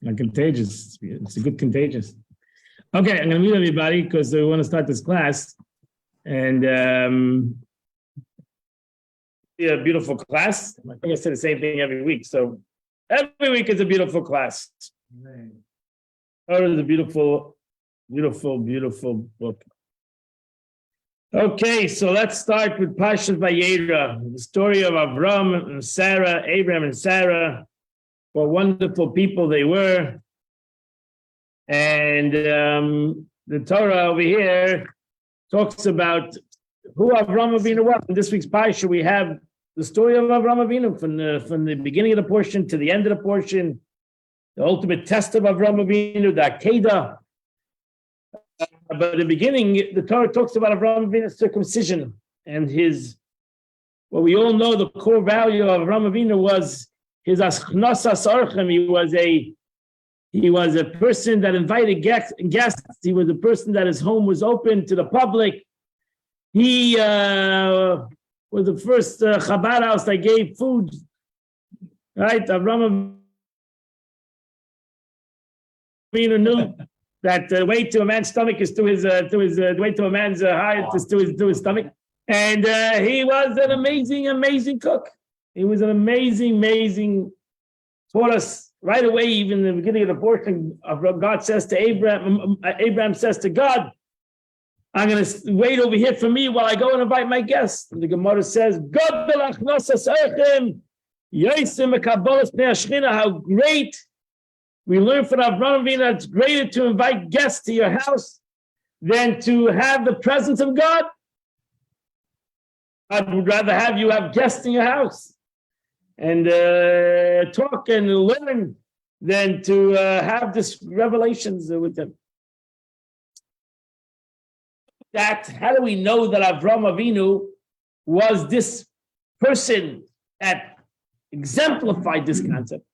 Like contagious. It's a good contagious. Okay, I'm going to mute everybody because we want to start this class. And be a beautiful class. I think I say the same thing every week. So every week is a beautiful class. Oh, it's a beautiful, beautiful, beautiful book. Okay, so let's start with Parsha Vayera, the story of Abraham and Sarah, Abraham and Sarah. What wonderful people they were. And the Torah over here talks about who Avraham Avinu was. In this week's Parsha, we have the story of Avraham Avinu from the beginning of the portion to the end of the portion, the ultimate test of Avraham Avinu, the Akedah. But in the beginning, the Torah talks about Avraham Avinu's circumcision and his, what we all know, the core value of Avraham Avinu was his aschnosas orchem. He was a person that invited guests. He was a person that his home was open to the public. He was the first Chabad house that gave food. Right, Avraham Avinu knew that the way to a man's stomach is to his the way to a man's heart is to his stomach. And he was an amazing cook. He was an amazing, taught us right away, even in the beginning of the portion of what God says to Abraham. Abraham says to God, I'm going to wait over here for me while I go and invite my guests. And the Gemara says, how great. We learn from Avraham Avinu, it's greater to invite guests to your house than to have the presence of God. I would rather have you have guests in your house and talk and learn than to have this revelations with them. How do we know that Avraham Avinu was this person that exemplified this concept?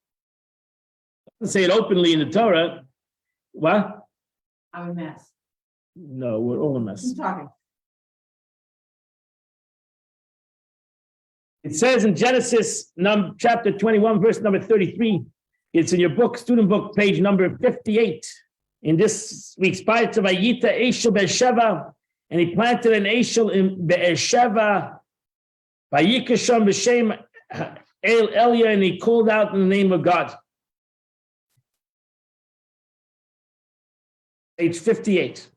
Say it openly in the Torah. What? I'm a mess. No, we're all a mess. Who's talking? It says in Genesis chapter 21, verse number 33. It's in your book, student book, page number 58. In this week's Parsha, Vayita Eshel Be'ersheva, and he planted an Eshel in Be'ersheva, Vayikasham B'Shem El Elia, and he called out in the name of God. Page 58.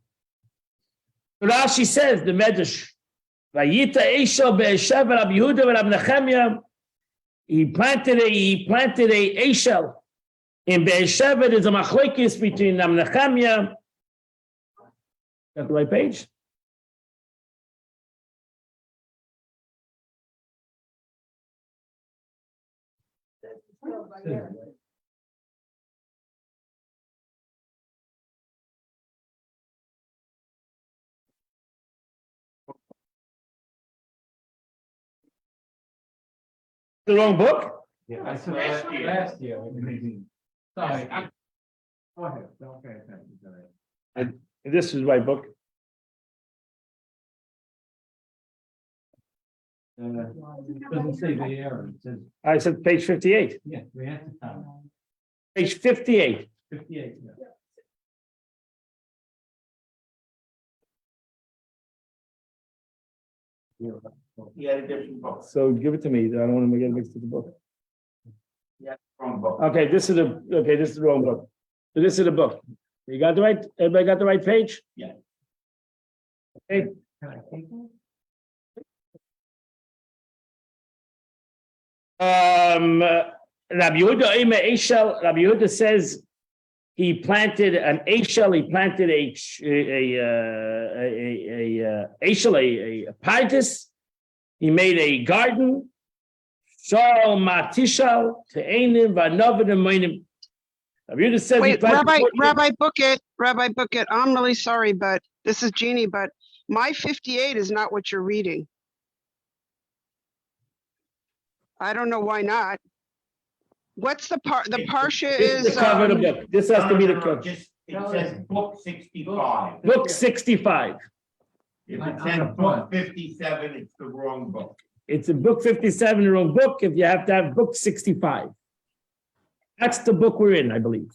Rashi says, the Medrash, Vayita Eshel Be'ersheva Rabbi Yehuda and Rabbi Nechemia, he planted a Eshel in Be'ersheva. There's a machlokes between Rabbi Nechemia. Got the right page? The wrong book? Yeah, I said last year. Sorry. Go ahead. Don't pay attention to that. And this is my book. It doesn't say Vayera. It says, I said page 58. yeah, we have to count. Page 58. 58. Yeah. He had a different book. So give it to me. I don't want to get mixed with the book. Yeah, wrong book. Okay, this is the wrong book. So this is the book. You got the right, everybody got the right page? Yeah. Okay. Can I take it? Rabbi Yehuda says he planted an Eshel, he planted a Eshel, a Partis. He made a garden. Shal Matishal to Einim Vanovid and Moinim. Rabbi Yehuda says. Wait, Rabbi Bookit, I'm really sorry, but this is Jeannie, but my 58 is not what you're reading. I don't know why not. What's the Parsha This is the cover of the book. This has to be the cover. It says book 65. Book 65. If it says book 57, it's the wrong book. It's a book 57, the wrong book. If you have to have book 65. That's the book we're in, I believe.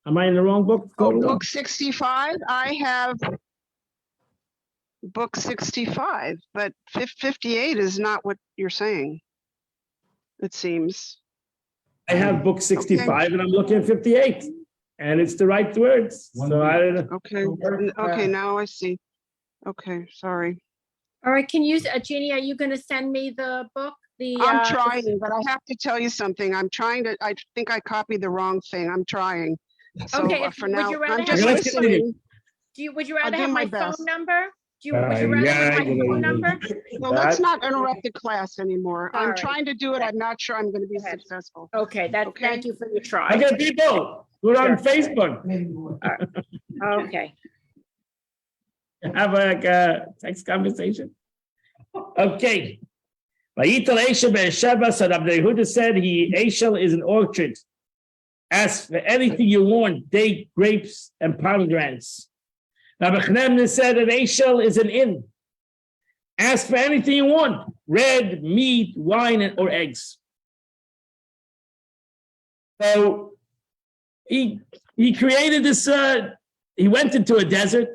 Am I in the wrong book? Oh, book 65, I have book 65, but 58 is not what you're saying. It seems. I have book 65 and I'm looking at 58. And it's the right words. So I don't know. Okay, okay, now I see. Okay, sorry. All right, can you, Jeannie, are you gonna send me the book? I'm trying, but I have to tell you something. I think I copied the wrong thing. I'm trying. So Okay, for would now, you rather I'm just have my listening. would you rather do have my my phone best. number? Would you rather have my phone number? Well, let's not interrupt the class anymore. I'm Sorry. trying to do it. I'm not sure I'm going to be Go ahead. successful. Okay, Okay. thank you for your try. Okay, people, we're on Facebook. Okay. Have a text conversation. Okay. Vayitel Eishel Be'Sheva, so Rabbi Yehuda said Eishel is an orchard. Ask for anything you want, date, grapes, and pomegranates. Rabbi Chanemna said that Eishel is an inn. Ask for anything you want, bread, meat, wine, or eggs. So he created this, he went into a desert,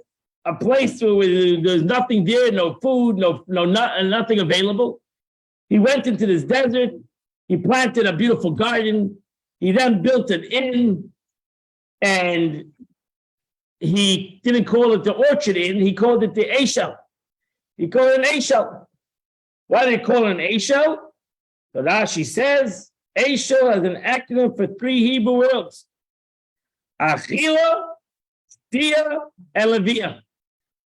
a place where there's nothing there, no food, nothing available. He went into this desert, he planted a beautiful garden, he then built an inn, and he didn't call it the Orchard Inn, he called it the Eishel. He called it an Eishel. Why did he call it an Eishel? So Rashi says, Eishel is an acronym for 3 Hebrew words. Achila, Stia, and Levia.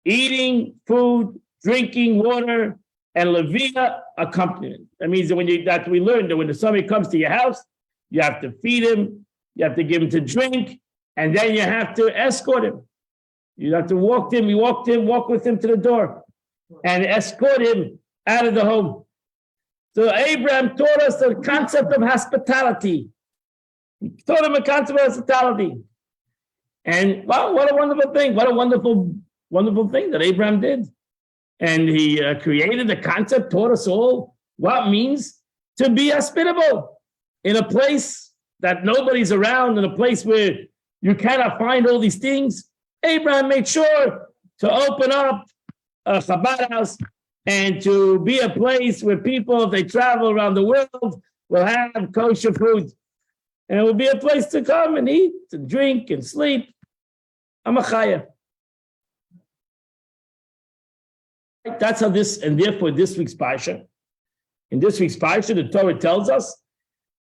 Eating, food, drinking, water, and Levia accompaniment. That means that we learned that when somebody comes to your house, you have to feed him, you have to give him to drink, and then you have to escort him. You have to walk with him to the door, and escort him out of the home. So Abraham taught us the concept of hospitality. He taught him a concept of hospitality. And wow, what a wonderful thing. What a wonderful thing that Abraham did. And he created the concept, taught us all what it means to be hospitable in a place that nobody's around, in a place where you cannot find all these things. Abraham made sure to open up a Chabad house and to be a place where people, if they travel around the world, will have kosher food. And it will be a place to come and eat and drink and sleep. I'm a chaya. That's how this, and therefore this week's Parsha. In this week's Parsha, the Torah tells us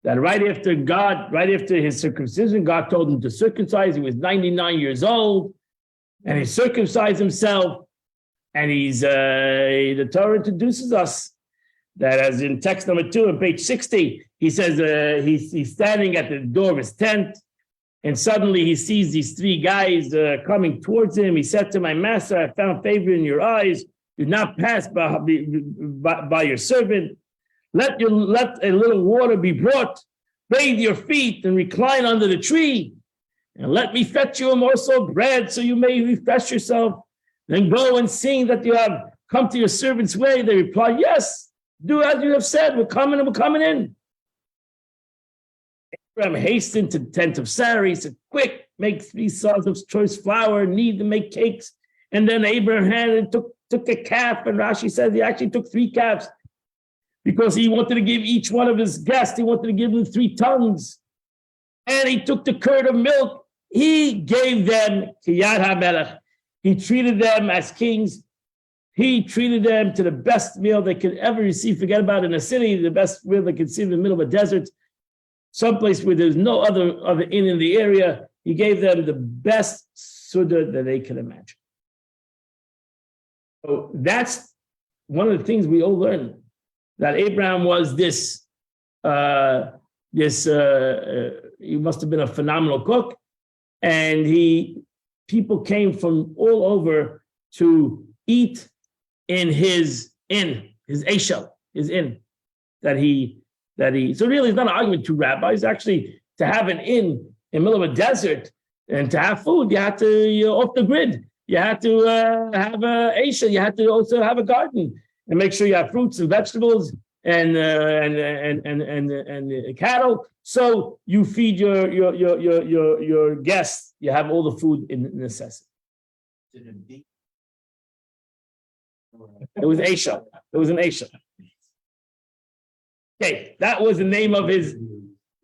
that right after his circumcision, God told him to circumcise. He was 99 years old, and he circumcised himself. And the Torah introduces us that, as in text number 2 on page 60, he says he's standing at the door of his tent, and suddenly he sees these 3 guys coming towards him. He said to my master, I found favor in your eyes. Do not pass by your servant. Let a little water be brought. Bathe your feet and recline under the tree. And let me fetch you a morsel of bread so you may refresh yourself. Then go and sing that you have come to your servant's way. They reply, yes, do as you have said. We're coming in. Abraham hastened to the tent of Sarah. He said, quick, make 3 sons of choice flour, knead to make cakes. And then Abraham had and took a calf, and Rashi says he actually took 3 calves because he wanted to give each one of his guests, he wanted to give them 3 tongues. And he took the curd of milk. He gave them Kiyad HaMelech. He treated them as kings. He treated them to the best meal they could ever receive. Forget about in a city, the best meal they could see in the middle of a desert, someplace where there's no other inn in the area. He gave them the best suda that they could imagine. So that's one of the things we all learn, that Abraham was this, he must have been a phenomenal cook. And people came from all over to eat in his inn, his Eishel, his inn, so really it's not an argument to rabbis. Actually, to have an inn in the middle of a desert and to have food, you had to, off the grid. You had to have a Eishel. You had to also have a garden and make sure you have fruits and vegetables and cattle. So you feed your guests. You have all the food in necessity. It was Asha. It was an Asha. Okay, that was the name of his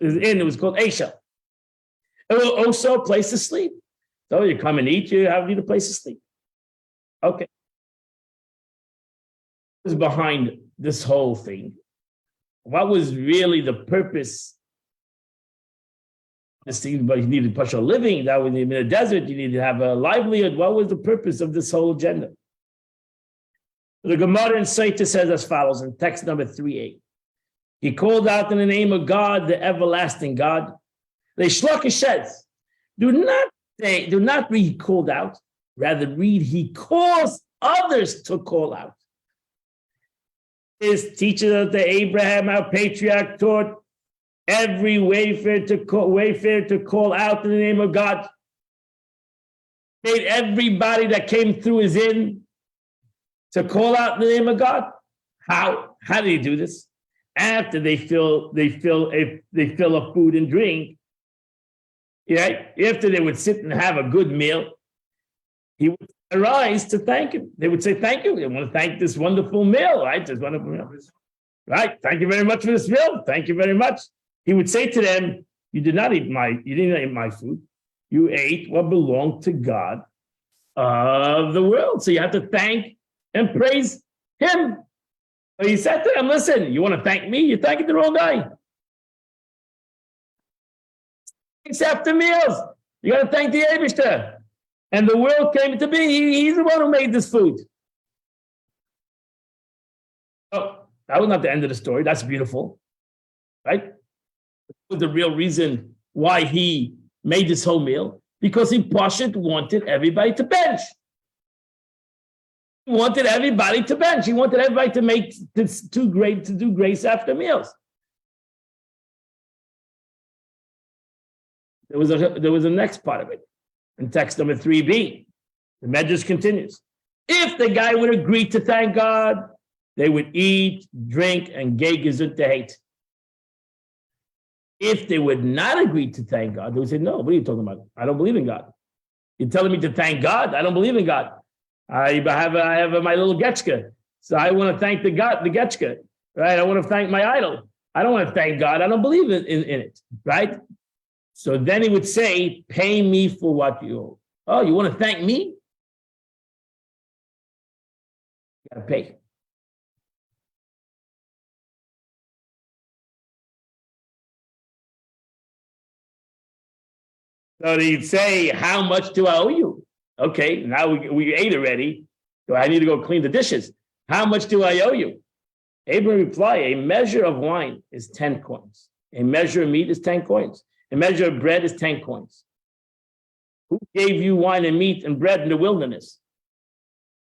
inn. It was called Asha. It was also a place to sleep. So you come and eat, you need a place to sleep. Okay. What was behind this whole thing? What was really the purpose? This thing, but you needed partial living. That was in a desert. You needed to have a livelihood. What was the purpose of this whole agenda? The Gemara in Saita says as follows in text number 3a. He called out in the name of God, the everlasting God. They Shlokish says, do not read called out, rather read he calls others to call out. His teacher that Abraham, our patriarch, taught every wayfarer to call out in the name of God. Made everybody that came through his inn to call out in the name of God. How did he do this? After they fill a food and drink, yeah, after they would sit and have a good meal, he would arise to thank him. They would say, thank you. They want to thank this wonderful meal, right? This wonderful meal. Right? Thank you very much for this meal. Thank you very much. He would say to them, you didn't eat my food. You ate what belonged to God of the world. So you have to thank and praise him. So he said to them, listen, you want to thank me? You're thanking the wrong guy. It's after meals. You got to thank the Eibishter. And the world came to be. He's the one who made this food. Oh, that was not the end of the story. That's beautiful. Right? That was the real reason why he made this whole meal. Because he wanted everybody to bench. He wanted everybody to bench. He wanted everybody to make this too great to do grace after meals. There was a next part of it. In text number 3b, the Medrash continues. If the guy would agree to thank God, they would eat, drink, and gay gesund to hate. If they would not agree to thank God, they would say, no, what are you talking about? I don't believe in God. You're telling me to thank God? I don't believe in God. I have my little getchka. So I want to thank the getchka, right? I want to thank my idol. I don't want to thank God. I don't believe in it, right? So then he would say, pay me for what you owe. Oh, you want to thank me? You got to pay. So he'd say, how much do I owe you? Okay, now we ate already, so I need to go clean the dishes. How much do I owe you? Abraham replied, a measure of wine is 10 coins. A measure of meat is 10 coins. A measure of bread is 10 coins. Who gave you wine and meat and bread in the wilderness?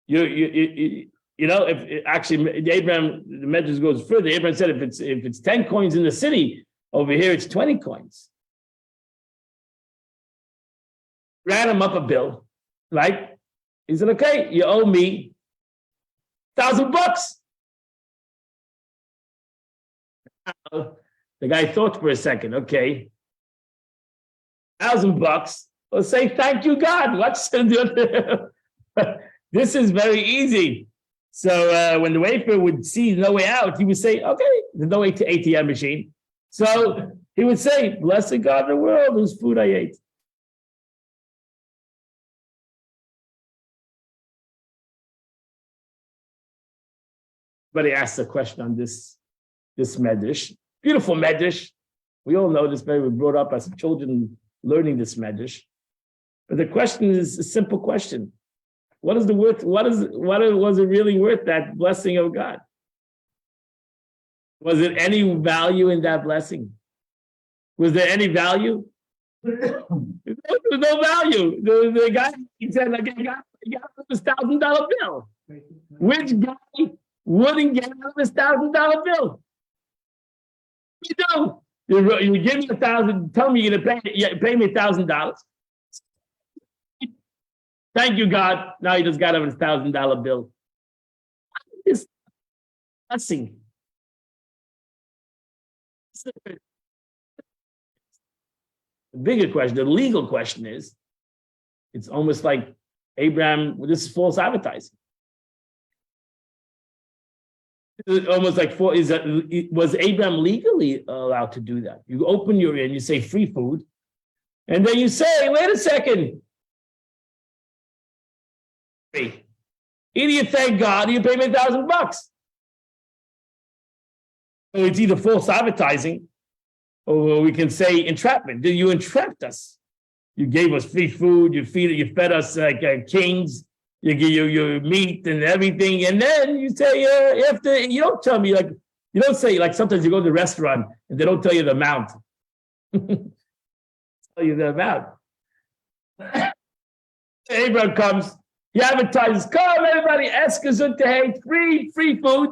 You know, if actually Abraham, the Medrash goes further. Abraham said, if it's 10 coins in the city, over here it's 20 coins. Ran him up a bill, right? He said, okay, you owe me $1,000. The guy thought for a second, okay, $1,000. Well, say thank you, God. What's this is very easy. So when the wafer would see no way out, he would say, okay, there's no ATM machine. So he would say, blessed God of the world, whose food I ate. But he asked a question on this medrash. Beautiful medrash. We all know this, we were brought up as children learning this medrash. But the question is a simple question. What is the worth? What was it really worth, that blessing of God? Was it any value in that blessing? Was there any value? There was no value. The guy, he said, like, he got this $1,000 bill. Which guy wouldn't get out of this $1,000 bill? You don't. You give me $1,000, tell me you're gonna pay me $1,000. Thank you, God. Now he just got over his $1,000 bill. This blessing. the bigger question, the legal question is, it's almost like Abraham, this is false advertising. Almost like was Abraham legally allowed to do that? You open your inn, you say free food, and then you say, wait a second. Either you thank God or you pay me $1,000. So it's either false advertising, or we can say entrapment. You entrapped us. You gave us free food, you fed us like kings. You give your meat and everything, and then you say after you don't tell me, like you don't say, like sometimes you go to the restaurant and they don't tell you the amount. Tell you the amount. Abraham comes, he advertises, come everybody, eskazut free food,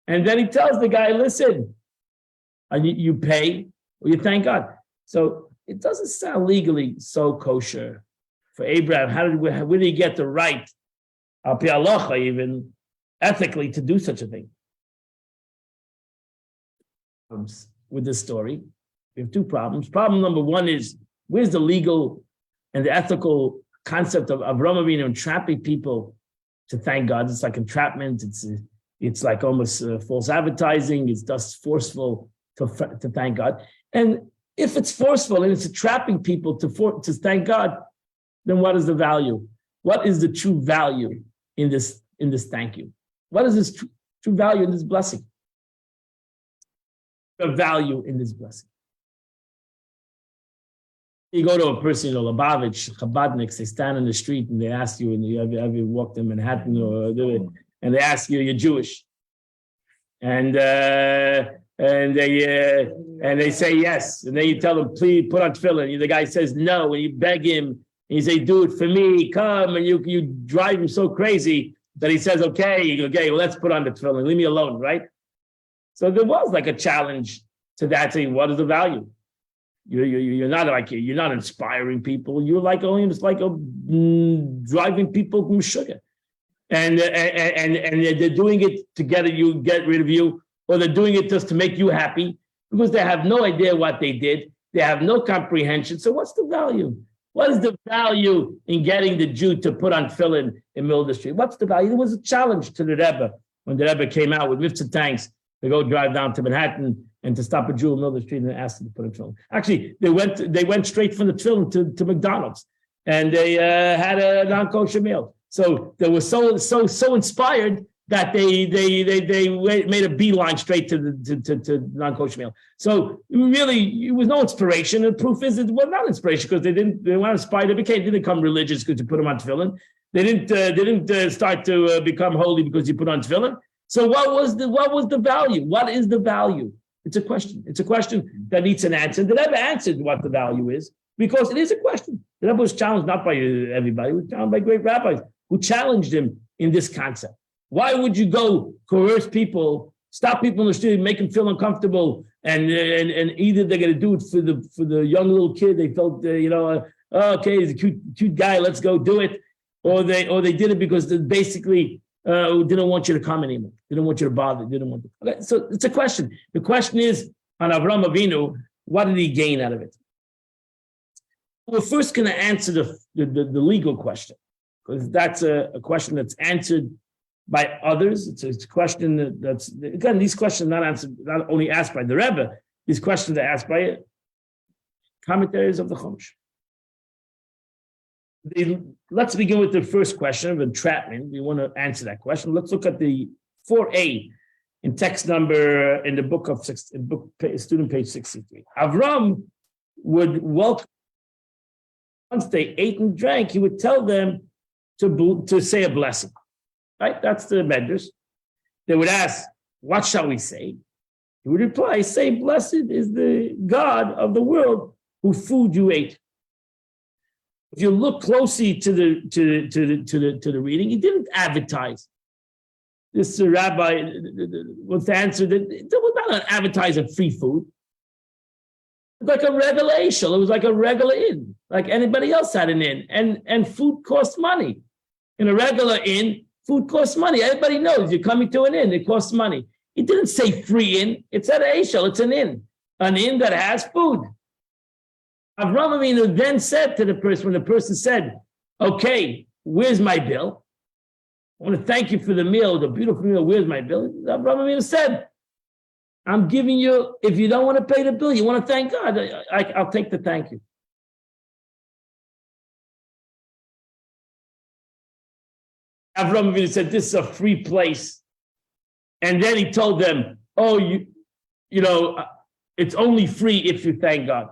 and then he tells the guy, listen, you pay or you thank God. So it doesn't sound legally so kosher. For Abraham, where did he get the right, al pi halacha, even ethically, to do such a thing? With this story, we have two problems. Problem number one is, where's the legal and the ethical concept of Avraham Avinu entrapping people to thank God? It's like entrapment. It's like almost false advertising. It's just forceful to thank God. And if it's forceful and it's entrapping people to thank God, then what is the value? What is the true value in this thank you? What is this true value in this blessing? The value in this blessing. You go to a person, Lubavitch, Chabadniks, they stand in the street and they ask you, and you ever walked in Manhattan, and they ask you, you're Jewish. And they say yes. And then you tell them, please put on tefillin. And the guy says no, and you beg him. And you say, do it for me, come, and you drive him so crazy that he says, okay, well, let's put on the tefillin, leave me alone, right? So there was like a challenge to that, saying, what is the value? You're not inspiring people. You're like only just like driving people from sugar, and they're doing it to get rid of you, or they're doing it just to make you happy because they have no idea what they did. They have no comprehension. So what's the value? What is the value in getting the Jew to put on tefillin in the middle of the street? What's the value? It was a challenge to the Rebbe when the Rebbe came out with mitzvah tanks to go drive down to Manhattan and to stop a Jew in the middle of the street and ask him to put a tefillin. Actually, they went straight from the tefillin to McDonald's, and they had a non-kosher meal. So they were so inspired that they made a beeline straight to non-kosher meal. So really, it was no inspiration. The proof is it was not inspiration because they weren't inspired. They didn't become religious because you put them on tefillin. They didn't start to become holy because you put on tefillin. So what was the value? What is the value? It's a question. It's a question that needs an answer. The Rebbe answered what the value is because it is a question. The Rebbe was challenged not by everybody. He was challenged by great rabbis who challenged him in this concept. Why would you go coerce people, stop people in the street, make them feel uncomfortable, and either they're going to do it for the young little kid, they felt okay, he's a cute guy, let's go do it, or they did it because they basically didn't want you to come anymore, didn't want you to bother, didn't want to. Okay, so it's a question. The question is on Avraham Avinu, what did he gain out of it? We're first going to answer the legal question, because that's a question that's answered by others. It's a question that's again, these questions not only asked by the Rebbe, these questions are asked by commentaries of the Chumash. Let's begin with the first question of entrapment. We want to answer that question. Let's look at the 4a in text number in the book of student page 63. Avram would welcome. Once they ate and drank, he would tell them to say a blessing. Right? That's the Medrash. They would ask, what shall we say? He would reply, say, blessed is the God of the world whose food you ate. If you look closely to the reading, he didn't advertise. This rabbi was to answer that there was not an advertising of free food. It was like a regular ishal. It was like a regular inn, like anybody else had an inn. And food costs money. In a regular inn, food costs money. Everybody knows you're coming to an inn, it costs money. It didn't say free inn, it said ishal, it's an inn. an inn that has food. Avram Avinu then said to the person, when the person said, okay, where's my bill? I want to thank you for the meal, the beautiful meal, where's my bill? Avram Avinu said, I'm giving you, if you don't want to pay the bill, you want to thank God, I'll take the thank you. Avram Avinu said, this is a free place. And then he told them, oh, you know, it's only free if you thank God.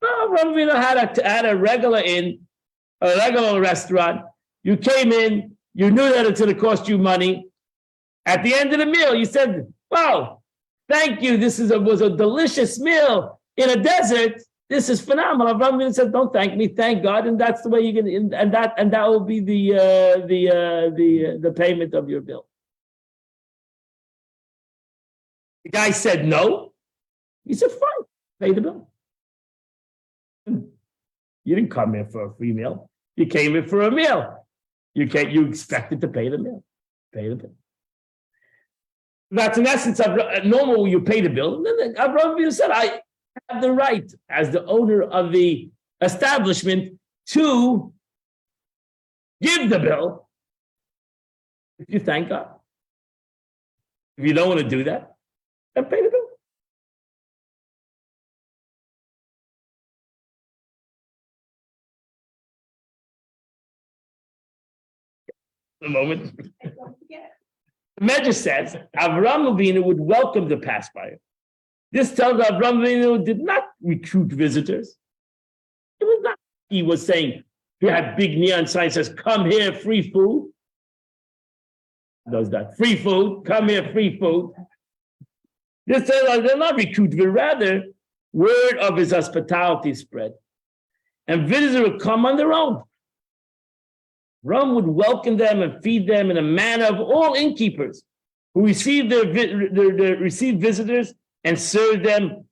No, Avram Avinu had a regular inn, a regular restaurant. You came in, you knew that it's going to cost you money. At the end of the meal, you said, wow, thank you. This was a delicious meal in a desert. This is phenomenal. Avram Avinu said, don't thank me, thank God. And that's the way you can, and that will be the payment of your bill. The guy said no. He said, fine, pay the bill. You didn't come here for a free meal. You came here for a meal. You expected to pay the meal. Pay the bill. That's in essence of normal. You pay the bill. And then Abraham Avinu said, I have the right as the owner of the establishment to give the bill if you thank God. If you don't want to do that, then pay the bill. A moment. The Medrash says Avraham Avinu would welcome the passerby. This tells Avraham Avinu did not recruit visitors. It was not. He was saying he had big neon signs says, "Come here, free food." Does that free food? Come here, free food. This tells they're not recruited, but rather word of his hospitality spread, and visitors would come on their own. Ram would welcome them and feed them in a manner of all innkeepers who receive their received visitors and serve them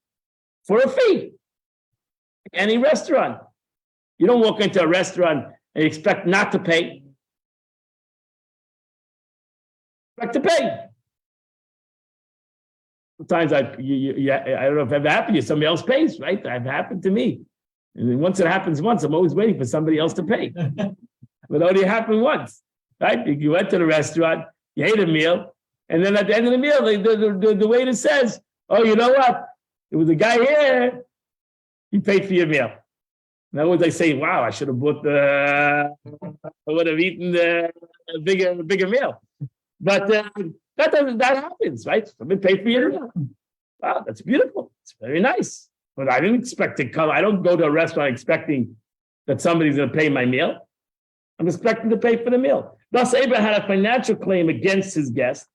for a fee. Any restaurant. You don't walk into a restaurant and expect not to pay. Expect to pay. Sometimes I don't know if it ever happened to you, somebody else pays, right? That happened to me. And once it happens once, I'm always waiting for somebody else to pay. But it only happened once, right? You went to the restaurant, you ate a meal, and then at the end of the meal, the waiter says, oh, you know what? There was a guy here, he paid for your meal. In other words, I say, wow, I should have bought I would have eaten the bigger meal. But that happens, right? Somebody paid for your meal. Wow, that's beautiful. It's very nice. But I didn't expect to come. I don't go to a restaurant expecting that somebody's going to pay my meal. I'm expecting to pay for the meal. Thus, Abraham had a financial claim against his guest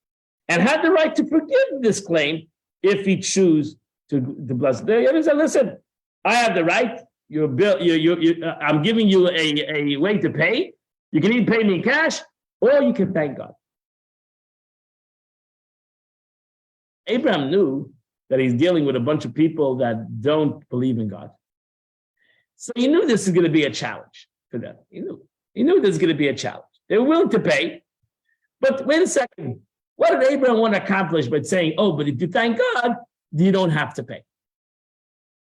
and had the right to forgive this claim if he choose to bless it. The other said, listen, I have the right. Your bill, I'm giving you a way to pay. You can either pay me in cash or you can thank God. Abraham knew that he's dealing with a bunch of people that don't believe in God. So he knew this is going to be a challenge for them. He knew this was going to be a challenge. They were willing to pay. But wait a second. What did Abraham want to accomplish by saying, oh, but if you thank God, you don't have to pay?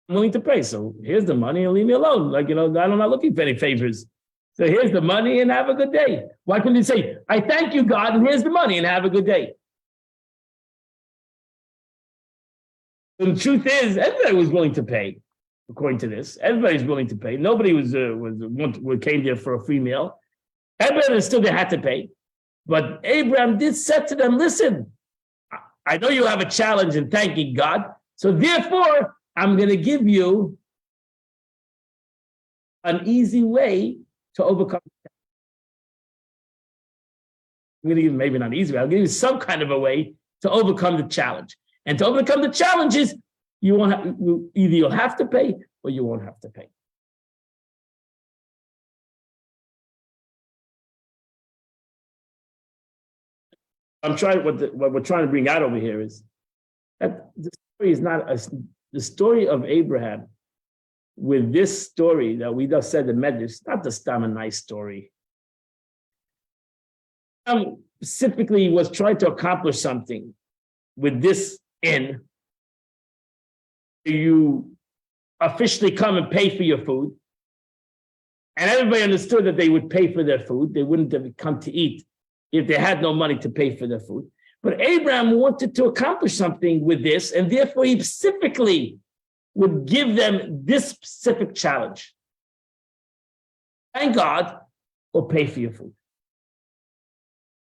I'm willing to pay. So here's the money and leave me alone. Like, I'm not looking for any favors. So here's the money and have a good day. Why couldn't he say, I thank you, God, and here's the money and have a good day? And the truth is, everybody was willing to pay. According to this, everybody's willing to pay. Nobody came there for a free meal. Everybody understood they had to pay. But Abraham did say to them, listen, I know you have a challenge in thanking God. So therefore, I'm going to give you an easy way to overcome. I'm going to give you maybe not an easy way. I'll give you some kind of a way to overcome the challenge. And to overcome the challenges, either you'll have to pay or you won't have to pay. What we're trying to bring out over here is that the story is not the story of Abraham with this story that we just said, the Medrash, not just a nice story. Specifically was trying to accomplish something with this inn you officially come and pay for your food. And everybody understood that they would pay for their food. They wouldn't have come to eat if they had no money to pay for their food. But Abraham wanted to accomplish something with this, and therefore he specifically would give them this specific challenge. Thank God or pay for your food.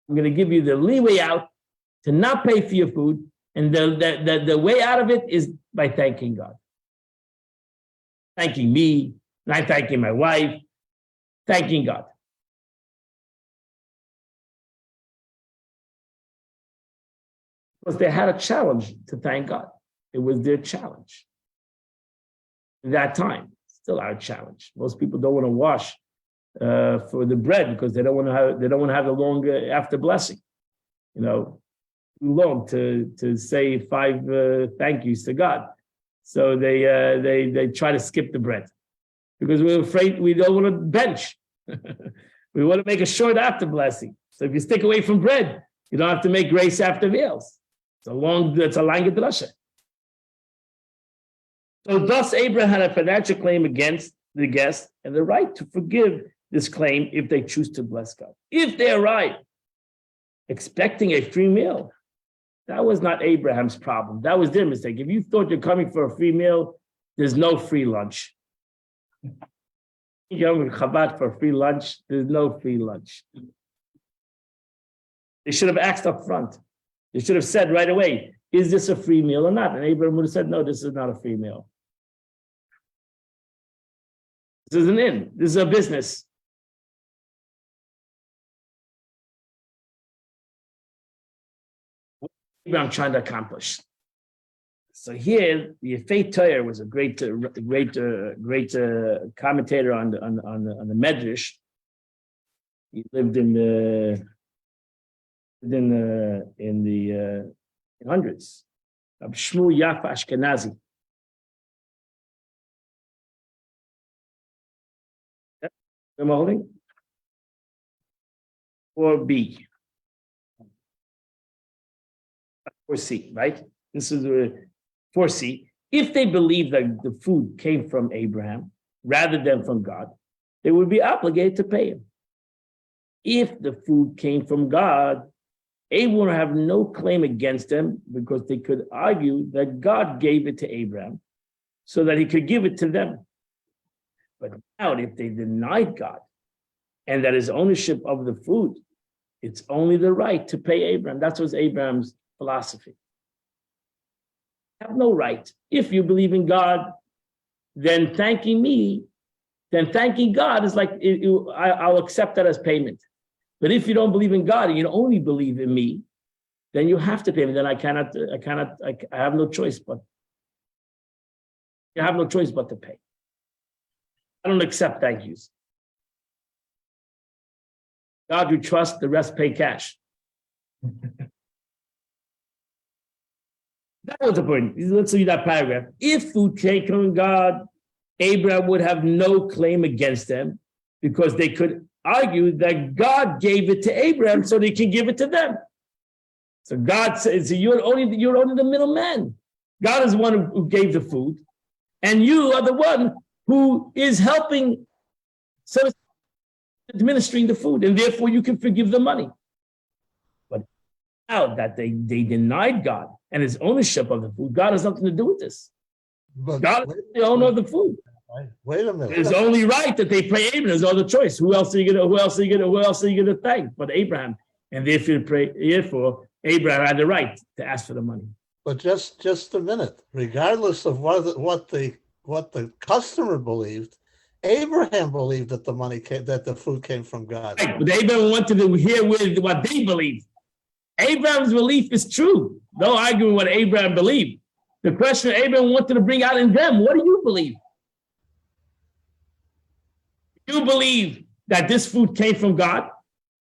I'm going to give you the leeway out to not pay for your food, and the way out of it is by thanking God. Thanking me, not thanking my wife, thanking God. Because they had a challenge to thank God. It was their challenge. At that time, still our challenge. Most people don't want to wash for the bread because they don't want to have the long after blessing. You know, too long to say 5 thank yous to God. So they try to skip the bread because we're afraid we don't want to bench. We want to make a short after blessing. So if you stick away from bread, you don't have to make grace after meals. It's a language drasha. So thus Abraham had a financial claim against the guest and the right to forgive this claim if they choose to bless God. If they arrive expecting a free meal, that was not Abraham's problem. That was their mistake. If you thought you're coming for a free meal, there's no free lunch. You're coming to Chabad for a free lunch, there's no free lunch. They should have asked up front. They should have said right away, is this a free meal or not? And Abraham would have said, no, this is not a free meal. This is an inn. This is a business. What is Abraham trying to accomplish? So here, the Yefei Torah was a great commentator on the Medrash. He lived in the hundreds. Shmuel Yafa Ashkenazi. Yep. Am I holding? 4B. 4C, right? This is 4C. If they believe that the food came from Abraham rather than from God, they would be obligated to pay him. If the food came from God, Abraham would have no claim against them because they could argue that God gave it to Abraham so that he could give it to them. But now, if they denied God and that his ownership of the food, it's only the right to pay Abraham. That was Abraham's philosophy. You have no right. If you believe in God, then thanking God is like, I'll accept that as payment. But if you don't believe in God and you only believe in me, then you have to pay me. Then I have no choice but to pay. I don't accept thank yous. God you trust, the rest pay cash. That was the point. Let's read that paragraph. If food came from God, Abraham would have no claim against them because they could argue that God gave it to Abraham so they can give it to them. So God says, you're only the middleman. God is the one who gave the food, and you are the one who is helping, so administering the food, and therefore you can forgive the money. But now that they denied God and his ownership of the food, God has nothing to do with this. But God is the owner of the food. wait a minute. It's only right that they pay Abraham. There's no other choice. Who else are you gonna thank but Abraham? And therefore Abraham had the right to ask for the money. But just a minute. Regardless of what the customer believed, Abraham believed that that the food came from God. Right, but Abraham wanted to hear with what they believe. Abraham's belief is true. No arguing what Abraham believed. The question Abraham wanted to bring out in them, what do you believe? Do you believe that this food came from God?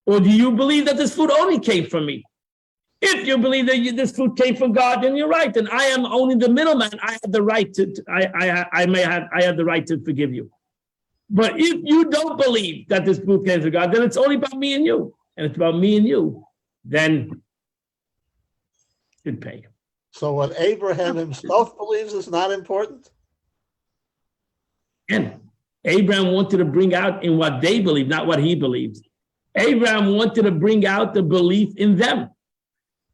Or do you believe that this food only came from me? If you believe that this food came from God, then you're right. And I am only the middleman. I have the right I have the right to forgive you. But if you don't believe that this food came from God, then it's only about me and you. And it's about me and you. Then you should pay. So what Abraham himself believes is not important? And Abraham wanted to bring out in what they believe, not what he believes. Abraham wanted to bring out the belief in them.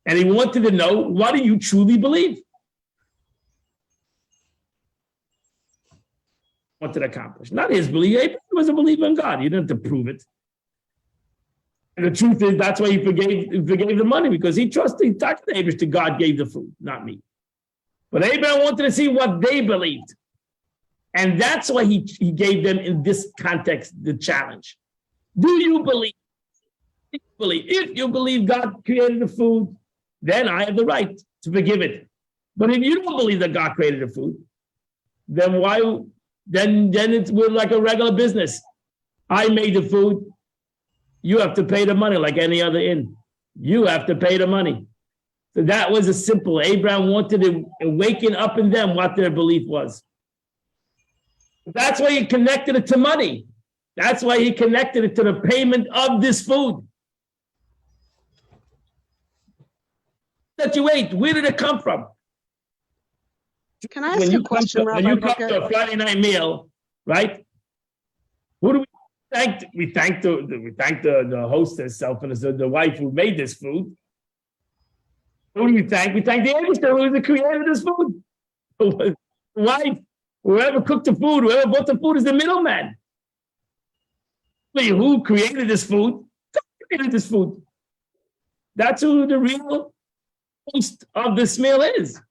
And he wanted to know, what do you truly believe? Wanted to accomplish. Not his belief. Abraham was a believer in God. He didn't have to prove it. And the truth is, that's why he forgave the money, because he trusted, he talked to Abraham, God gave the food, not me. But Abraham wanted to see what they believed. And that's why he gave them, in this context, the challenge. Do you believe? If you believe God created the food, then I have the right to forgive it. But if you don't believe that God created the food, then we're like a regular business. I made the food. You have to pay the money like any other inn. You have to pay the money. So that was a simple. Abraham wanted to awaken up in them what their belief was. That's why he connected it to money. That's why he connected it to the payment of this food that you ate. Where did it come from? Can I ask you a question, when Rabbi you come Bucket? to a Friday night meal, right? Who do we thank? We thank the hostess, the wife who made this food. Who do we thank? We thank the Eibishter who is the creator of this food. The wife, whoever cooked the food, whoever bought the food is the middleman. Who created this food? God created this food. That's who the real host of this meal is.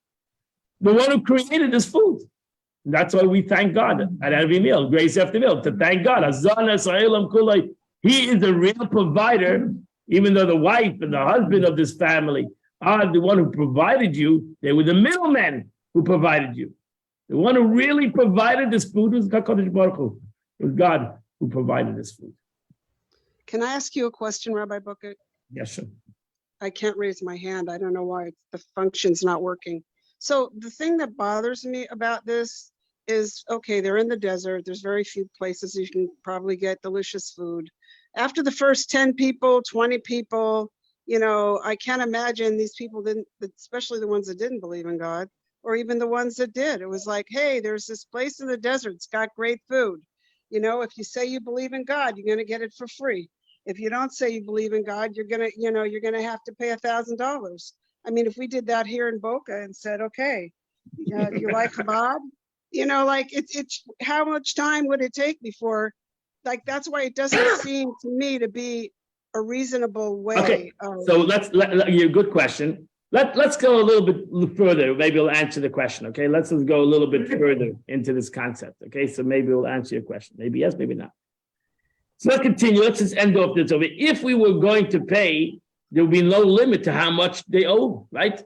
The one who created this food. And that's why we thank God at every meal, grace after meal, to thank God. He is the real provider, even though the wife and the husband of this family are the one who provided you. They were the middlemen who provided you. The one who really provided this food was HaKadosh Baruch Hu. It was God who provided this food. Can I ask you a question, Rabbi Bucket? Yes, sir. I can't raise my hand. I don't know why the function's not working. So the thing that bothers me about this is, okay, they're in the desert. There's very few places you can probably get delicious food. After the first 10 people, 20 people, I can't imagine these people didn't, especially the ones that didn't believe in God, or even the ones that did. It was like, hey, there's this place in the desert. It's got great food. If you say you believe in God, you're going to get it for free. If you don't say you believe in God, you're going to have to pay $1,000. I mean, if we did that here in Boca and said, okay, do you like Chabad? It's how much time would it take before, that's why it doesn't seem to me to be a reasonable way. Okay, so good question. Let's go a little bit further. Maybe we'll answer the question, okay? Let's just go a little bit further into this concept, okay? So maybe we'll answer your question. Maybe yes, maybe not. So let's continue. Let's just end off this over. If we were going to pay, there would be no limit to how much they owe, right?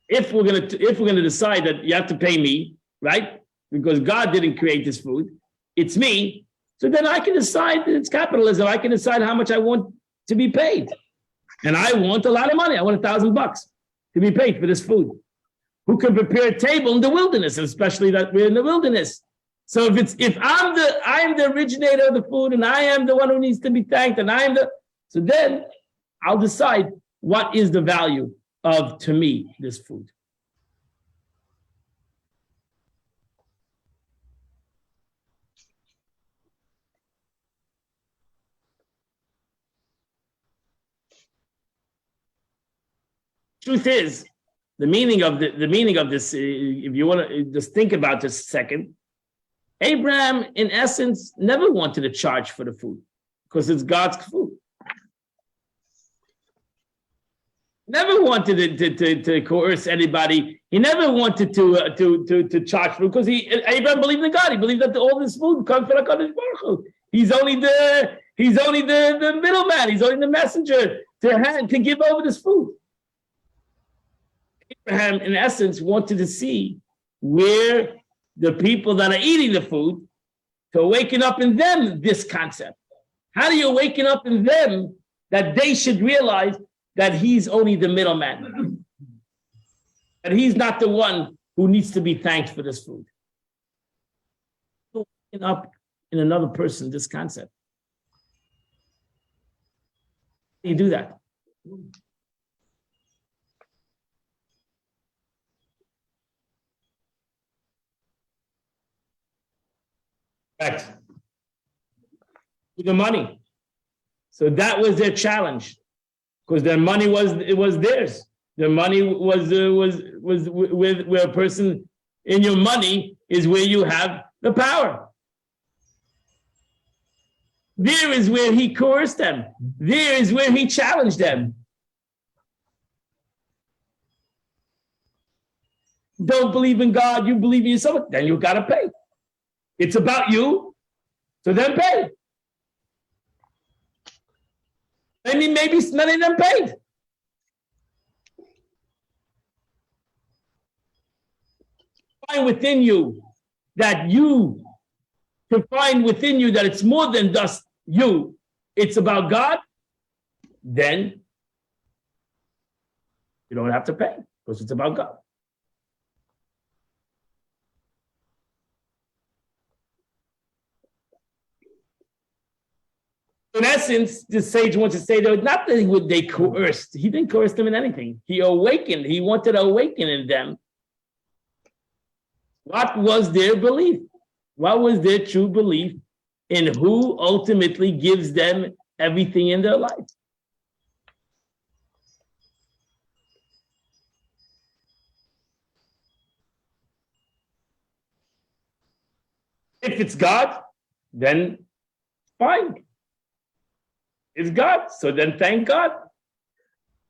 If we're gonna decide that you have to pay me, right? Because God didn't create this food, it's me. So then I can decide that it's capitalism. I can decide how much I want to be paid. And I want a lot of money. I want $1,000 to be paid for this food. Who can prepare a table in the wilderness, especially that we're in the wilderness? So if I'm the originator of the food and I am the one who needs to be thanked, and so then I'll decide what is the value of, to me, this food. Truth is, the meaning of this, if you want to just think about this a second, Abraham, in essence, never wanted to charge for the food because it's God's food. Never wanted to coerce anybody. He never wanted to charge for it because Abraham believed in God. He believed that all this food comes from HaKadosh Baruch Hu. He's only the middleman. He's only the messenger to give over this food. Abraham, in essence, wanted to see where the people that are eating the food, to awaken up in them this concept. How do you awaken up in them that they should realize that he's only the middleman, that he's not the one who needs to be thanked for this food? Awaken up in another person this concept. How do you do that? Correct. The money. So that was their challenge, because their money was theirs. Their money was with where a person in your money is where you have the power. There is where he coerced them. There is where he challenged them. Don't believe in God, you believe in yourself, then you gotta pay. It's about you, so then pay. I mean, maybe many of them paid. Find within you that you can find within you that it's more than just you. It's about God, then you don't have to pay because it's about God. In essence, the sage wants to say that not that they coerced. He didn't coerce them in anything. He awakened. He wanted to awaken in them. What was their belief? What was their true belief in who ultimately gives them everything in their life? If it's God, then fine. It's God, so then thank God.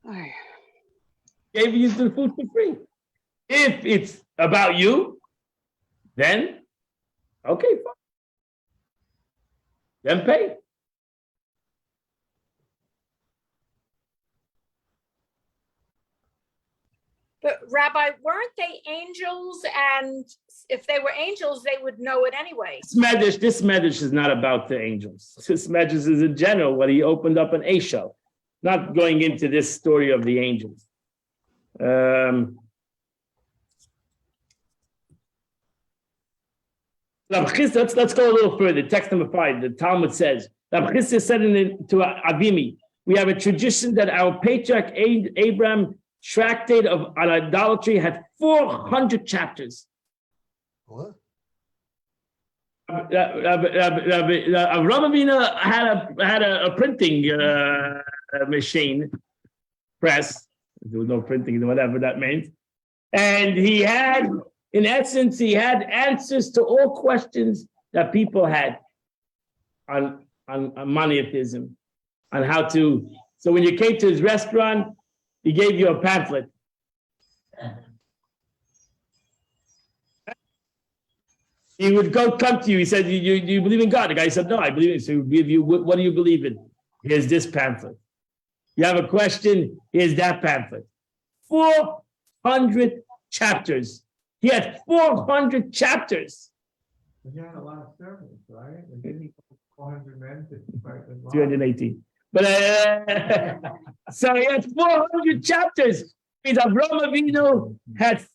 Ay. Gave you the food for free. If it's about you, then okay, fine. Then pay. But Rabbi, weren't they angels? And if they were angels, they would know it anyway. This medrash is not about the angels. This medrash is in general what he opened up an A show, not going into this story of the angels. Let's go a little further. Text number 5, the Talmud says, Rav Chisda said to Avimi, we have a tradition that our patriarch Abraham tractate of idolatry had 400 chapters. What? Avraham Avinu had a printing machine, press. There was no printing, whatever that means. And he had, in essence, he had answers to all questions that people had on monotheism, on how to. So when you came to his restaurant, he gave you a pamphlet. He would come to you. He said, do you believe in God? The guy said, no, I believe in. So he would give you, what do you believe in? Here's this pamphlet. You have a question? Here's that pamphlet. 400 chapters. He had 400 chapters. He had a lot of servants, right? And didn't he put 400 men to fight the law? 218. But so he had 400 chapters. Means Avraham Avinu had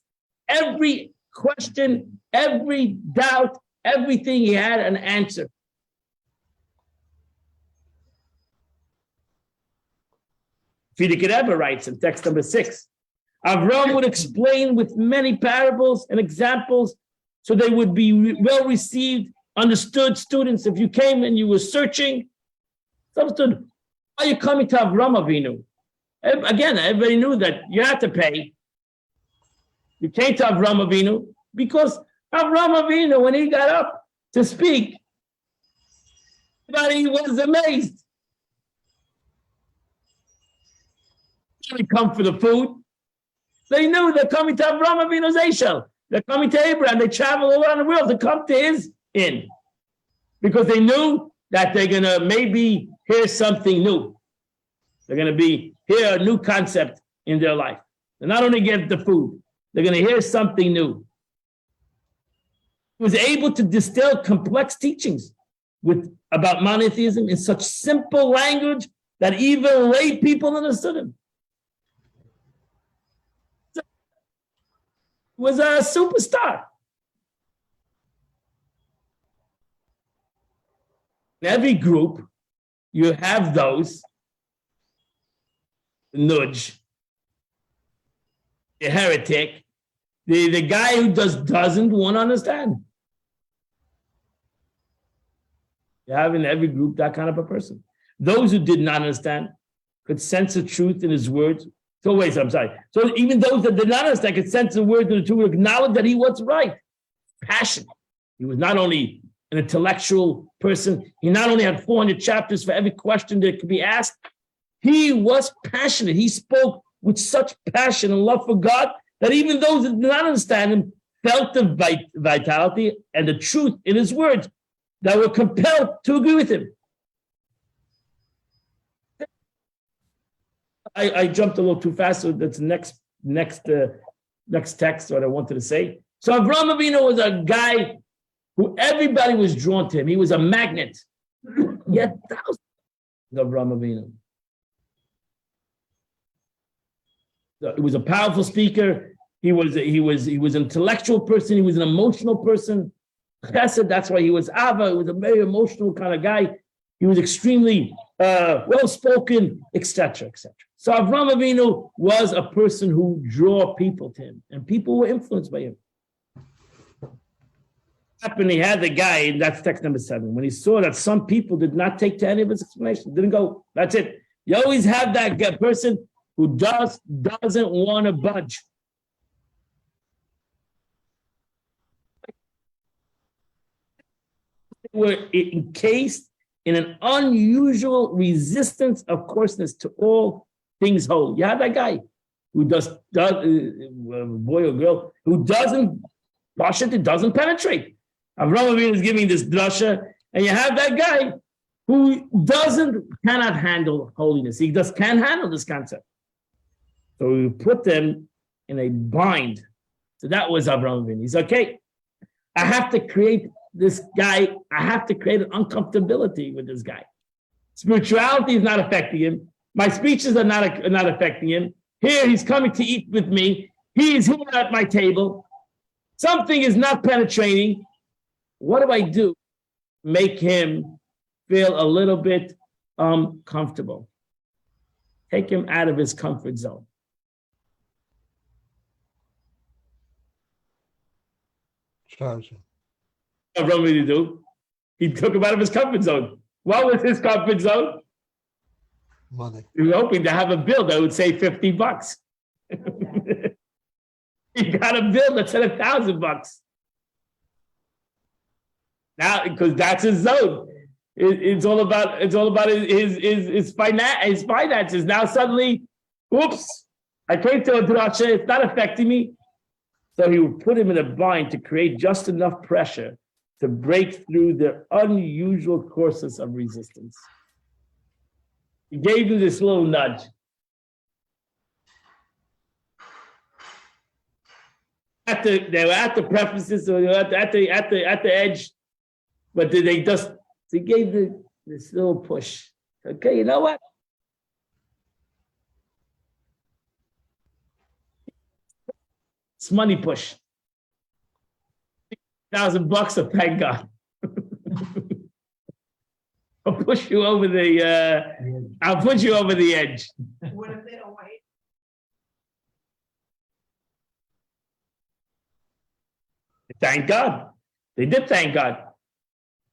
every question, every doubt, everything, he had an answer. Frierdiker Rebbe writes in text number 6, Avraham would explain with many parables and examples so they would be well received, understood. Students, if you came and you were searching, some student, why are you coming to Avraham Avinu? Again, everybody knew that you had to pay. You came to Avraham Avinu because Avraham Avinu, when he got up to speak, everybody was amazed. They didn't come for the food. They knew they're coming to Avraham Avinu's Eshel. They're coming to Abraham. They travel all around the world to come to his inn because they knew that they're going to maybe hear something new. They're going to hear a new concept in their life. They're not only get the food, they're going to hear something new. He was able to distill complex teachings about monotheism in such simple language that even lay people understood him. He was a superstar. In every group, you have those nudge, the heretic, the guy who doesn't want to understand. You have in every group that kind of a person. Those who did not understand could sense the truth in his words. So wait, I'm sorry. So even those that did not understand could sense the words in the truth, acknowledge that he was right. Passion. He was not only an intellectual person, he not only had 400 chapters for every question that could be asked, he was passionate. He spoke with such passion and love for God that even those that did not understand him felt the vitality and the truth in his words that were compelled to agree with him. I jumped a little too fast, so that's next text what I wanted to say. So Avraham Avinu was a guy who everybody was drawn to him. He was a magnet. Yet thousands of Avraham Avinu. He was a powerful speaker. He was an intellectual person. He was an emotional person. Chesed, that's why he was Ava. He was a very emotional kind of guy. He was extremely well-spoken, etc., etc. So Avraham Avinu was a person who drew people to him, and people were influenced by him. Happened, he had the guy, and that's text number 7. When he saw that some people did not take to any of his explanations, didn't go. That's it. You always have that person who doesn't want to budge. They were encased in an unusual resistance of coarseness to all things whole. You have that guy who does boy or girl, who doesn't penetrate. Avraham Avinu is giving this drasha, and you have that guy who cannot handle holiness. He just can't handle this concept. So we put them in a bind. So that was Avraham Avinu. He's okay. I have to create this guy. I have to create an uncomfortability with this guy. Spirituality is not affecting him. My speeches are not affecting him. Here he's coming to eat with me. He is here at my table. Something is not penetrating. What do? Make him feel a little bit uncomfortable. Take him out of his comfort zone. Charge him. What Avraham Avinu do? He took him out of his comfort zone. What was his comfort zone? Money. He was hoping to have a bill that would say $50. He got a bill that said $1,000. Now, because that's his zone. It's all about his finances. Now suddenly, oops, I came to a drasha, it's not affecting me. So he would put him in a bind to create just enough pressure to break through the unusual courses of resistance. He gave him this little nudge. They were at the prefaces, so they were at the edge, but they gave this little push. Okay, you know what? It's money push. $1,000, so thank God. I'll push you over the. I'll put you over the edge. What if they don't wait? Thank God. They did thank God.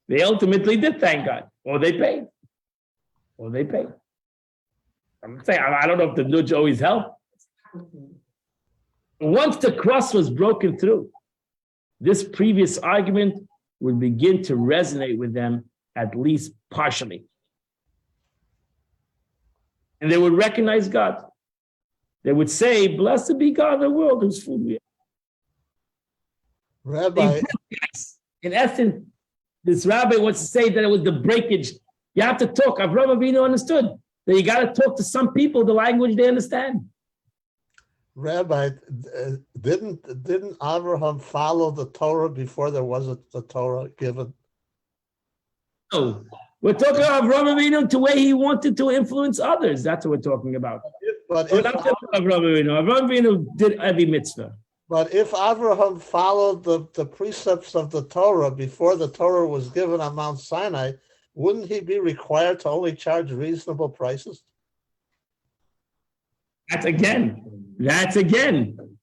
They ultimately did thank God. Or they paid. I'm saying, I don't know if the nudge always helped. Once the crust was broken through, this previous argument would begin to resonate with them, at least partially. And they would recognize God. They would say, blessed be God in the world whose food we have. Rabbi, in essence, this rabbi wants to say that it was the breakage. You have to talk. Avraham Avinu understood that you got to talk to some people the language they understand. Rabbi, didn't Abraham follow the Torah before there was the Torah given? No, we're talking about Avraham Avinu the way he wanted to influence others. That's what we're talking about. But We're not talking about Avraham Avinu. Avraham Avinu did every mitzvah. But if Abraham followed the precepts of the Torah before the Torah was given on Mount Sinai, wouldn't he be required to only charge reasonable prices? That's again.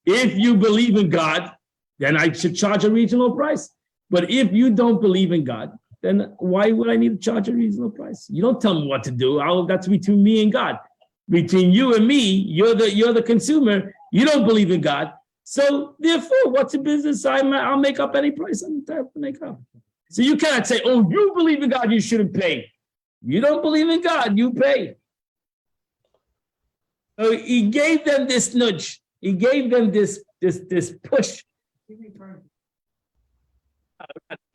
If you believe in God, then I should charge a reasonable price. But if you don't believe in God, then why would I need to charge a reasonable price? You don't tell me what to do. That's between me and God. Between you and me, you're the consumer. You don't believe in God. So therefore, what's the business? I'll make up any price I'm entitled to make up. So you cannot say, oh, you believe in God, you shouldn't pay. You don't believe in God, you pay. So he gave them this nudge. He gave them this push.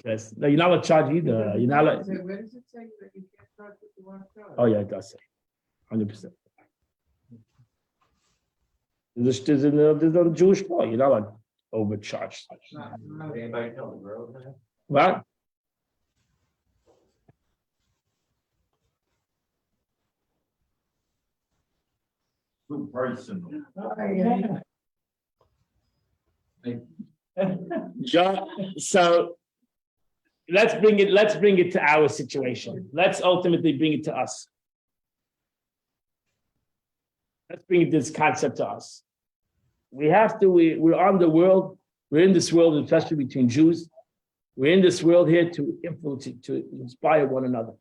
No, you're not allowed to charge either. You're not allowed. Where does it say that you can't charge what you want to charge? Oh, yeah, it does say 100%. There's a Jewish law. You're not allowed to overcharge. Anybody tell the girls that? What? Too personal. John, so let's bring it to our situation. Let's ultimately bring it to us. Let's bring this concept to us. We're on the world, we're in this world, especially between Jews. We're in this world here to influence, to inspire one another.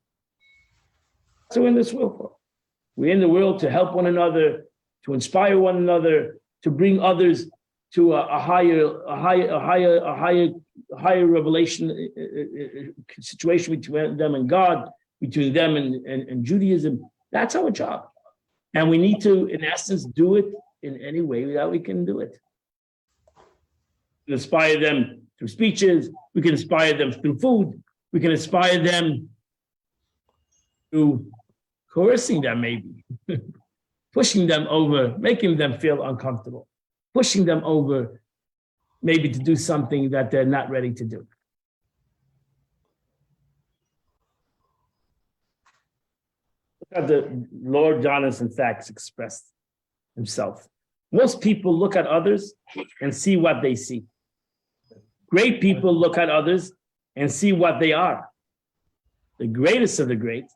So we're in this world for. We're in the world to help one another, to inspire one another, to bring others to a higher revelation situation between them and God, between them and Judaism. That's our job. And we need to, in essence, do it in any way that we can do it. We can inspire them through speeches, we can inspire them through food, we can inspire them through coercing them maybe, pushing them over, making them feel uncomfortable, pushing them over maybe to do something that they're not ready to do. Look at the Lord Jonathan Sacks expressed himself. Most people look at others and see what they see. Great people look at others and see what they are. The greatest of the great,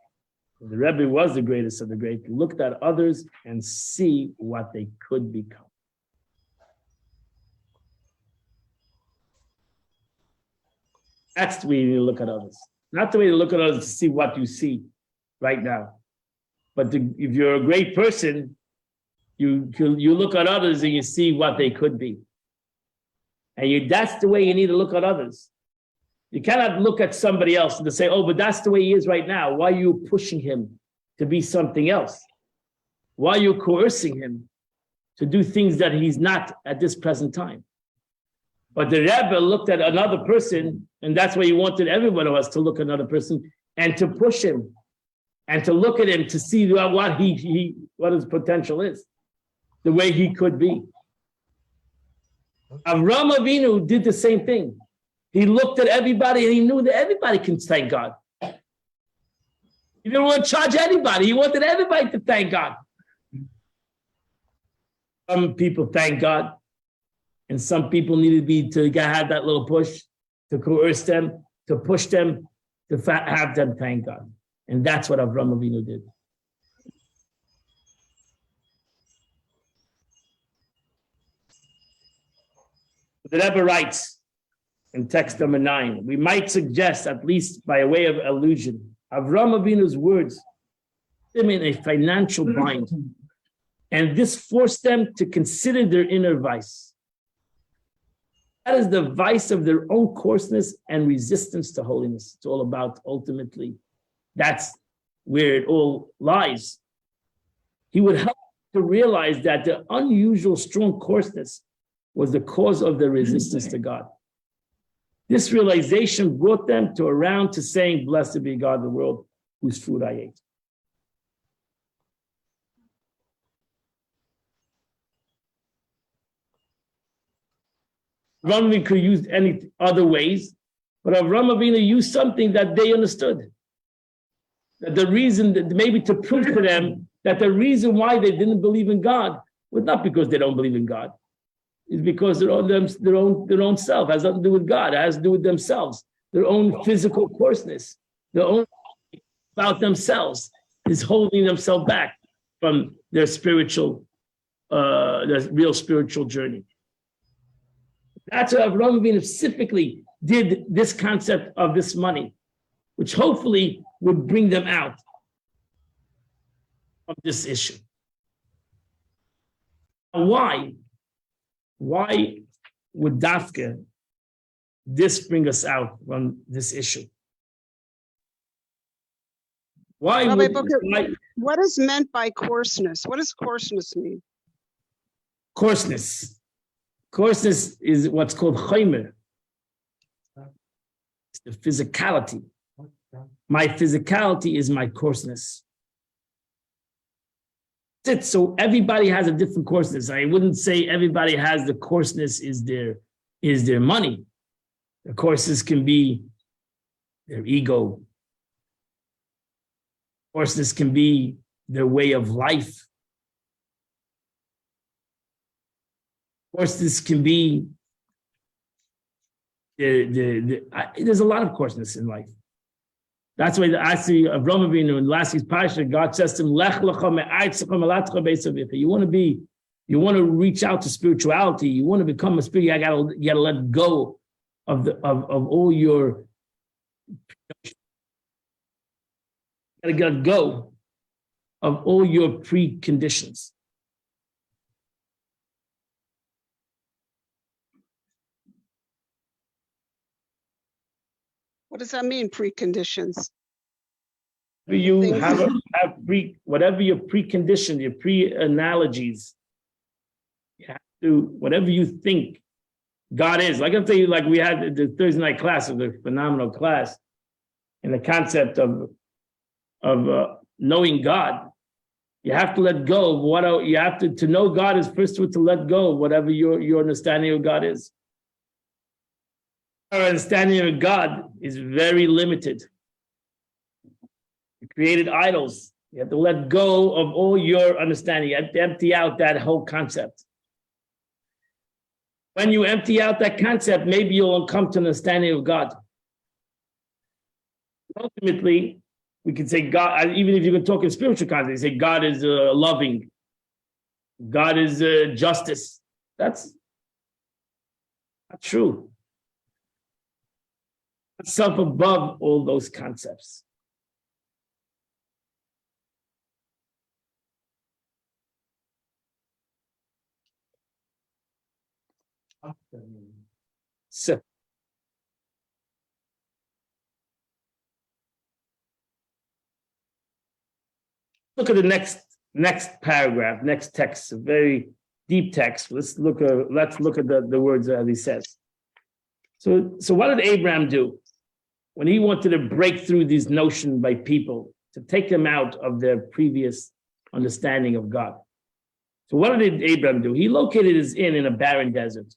the Rebbe was the greatest of the great, looked at others and see what they could become. That's the way you look at others. Not the way to look at others to see what you see right now. But if you're a great person, you look at others and you see what they could be. And that's the way you need to look at others. You cannot look at somebody else and say, oh, but that's the way he is right now. Why are you pushing him to be something else? Why are you coercing him to do things that he's not at this present time? But the Rebbe looked at another person, and that's why he wanted every one of us to look at another person and to push him and to look at him to see what his potential is, the way he could be. Avraham Avinu did the same thing. He looked at everybody and he knew that everybody can thank God. He didn't want to charge anybody. He wanted everybody to thank God. Some people thank God, and some people needed to have that little push, to coerce them, to push them, to have them thank God. And that's what Avraham Avinu did. The Rebbe writes in text number 9, we might suggest, at least by way of allusion, Avraham Avinu's words put them in a financial bind, and this forced them to consider their inner vice. That is the vice of their own coarseness and resistance to holiness. It's all about, ultimately, that's where it all lies. He would help to realize that the unusual strong coarseness was the cause of their resistance to God. This realization brought them around to saying, blessed be God, the world whose food I ate. Avraham Avinu could use any other ways, but Avraham Avinu used something that they understood. That the reason, that maybe to prove to them that the reason why they didn't believe in God was not because they don't believe in God. It's because their own self. It has nothing to do with God. It has to do with themselves, their own physical coarseness, their own about themselves is holding themselves back from their real spiritual journey. That's what Avraham Avinu specifically did this concept of this money. which hopefully would bring them out of this issue. Why? Why would Dafka this bring us out from this issue? Why Rabbi would Booker, why, what is meant by coarseness? What does coarseness mean? coarseness? Coarseness is what's called chaymer. It's the physicality. My physicality is my coarseness. That's it. So everybody has a different coarseness. I wouldn't say everybody has the coarseness is their money. The coarseness can be their ego. Coarseness can be their way of life. Coarseness can be there's a lot of coarseness in life. That's why actually Avraham Avinu in last week's Parsha, God says to him, Lech lecha me'aitzecha me'latcha beisavicha. You want to reach out to spirituality. You want to become a spirit. You gotta let go of all your. You gotta let go of all your preconditions. What does that mean, preconditions? You Things- have whatever your precondition, your pre-analogies, you have to, whatever you think God is. Like I'll tell you, like we had the Thursday night class, it was a phenomenal class, in the concept of knowing God. You have to let go of what you have to know God is first to let go of whatever your understanding of God is. Our understanding of God is very limited. You created idols. You have to let go of all your understanding. You have to empty out that whole concept. When you empty out that concept, maybe you'll come to an understanding of God. Ultimately, we can say God, even if you can talk in spiritual context, say God is loving. God is justice. That's not true. Self above all those concepts. So, look at the next paragraph, next text, a very deep text. Let's look at the words that he says. So what did Abraham do when he wanted to break through this notion by people, to take them out of their previous understanding of God? So what did Abraham do? He located his inn in a barren desert,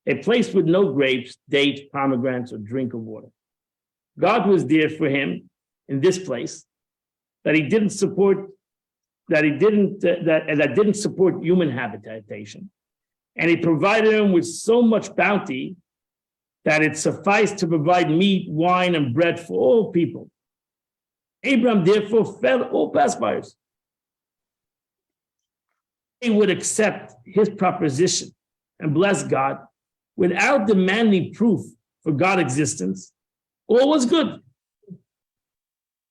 a place with no grapes, dates, pomegranates, or drink of water. God was there for him in this place that didn't support human habitation, and he provided him with so much bounty that it sufficed to provide meat, wine, and bread for all people. Abraham therefore fed all passers. They would accept his proposition and bless God without demanding proof for God's existence. All was good.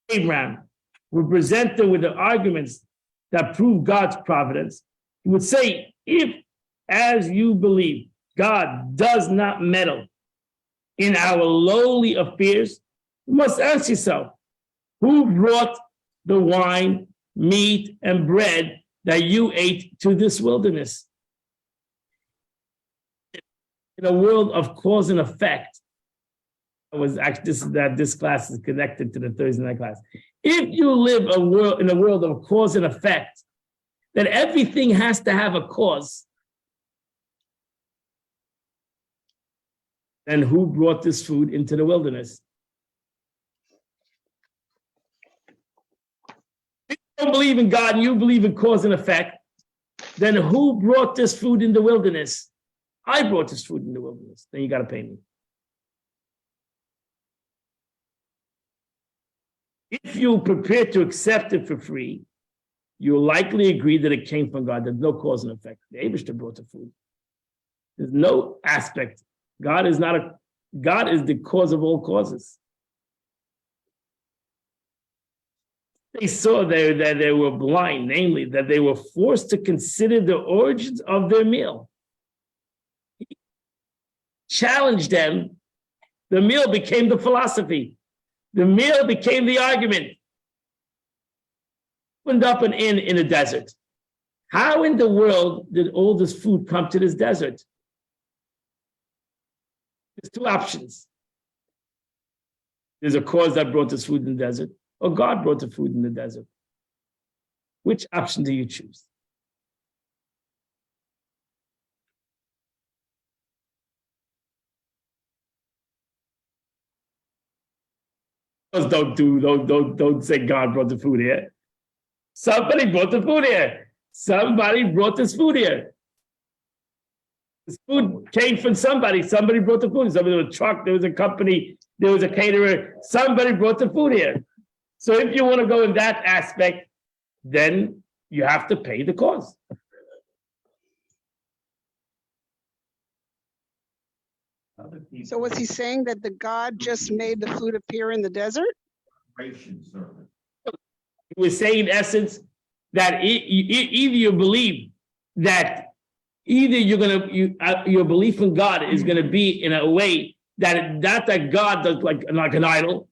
Abraham would present them with the arguments that prove God's providence. He would say, if, as you believe, God does not meddle in our lowly affairs, you must ask yourself, who brought the wine, meat, and bread that you ate to this wilderness? In a world of cause and effect, this class is connected to the Thursday night class. If you live in a world of cause and effect, then everything has to have a cause. Then who brought this food into the wilderness? If you don't believe in God and you believe in cause and effect, then who brought this food in the wilderness? I brought this food in the wilderness. Then you got to pay me. If you prepare to accept it for free, you'll likely agree that it came from God. There's no cause and effect. The Abishter brought the food. There's no aspect. God is the cause of all causes. They saw there that they were blind, namely that they were forced to consider the origins of their meal. Challenged them, the meal became the philosophy. The meal became the argument. Opened up an inn in a desert. How in the world did all this food come to this desert? There's two options. There's a cause that brought this food in the desert, or God brought the food in the desert. Which option do you choose? Don't say God brought the food here. Somebody brought the food here. Somebody brought this food here. This food came from somebody. Somebody brought the food. Somebody, there was a truck, there was a company, there was a caterer. Somebody brought the food here. So if you want to go in that aspect, then you have to pay the cost. So was he saying that the God just made the food appear in the desert? He was saying, in essence, that either you believe that your belief in God is going to be in a way that not that God does like an idol.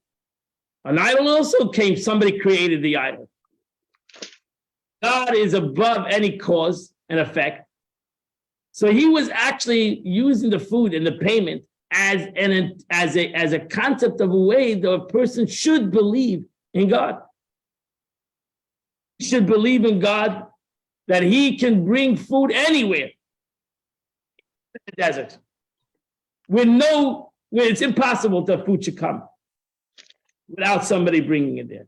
An idol also came, somebody created the idol. God is above any cause and effect. So he was actually using the food and the payment as a concept of a way that a person should believe in God. He should believe in God that he can bring food anywhere in the desert. Where it's impossible that food should come without somebody bringing it there.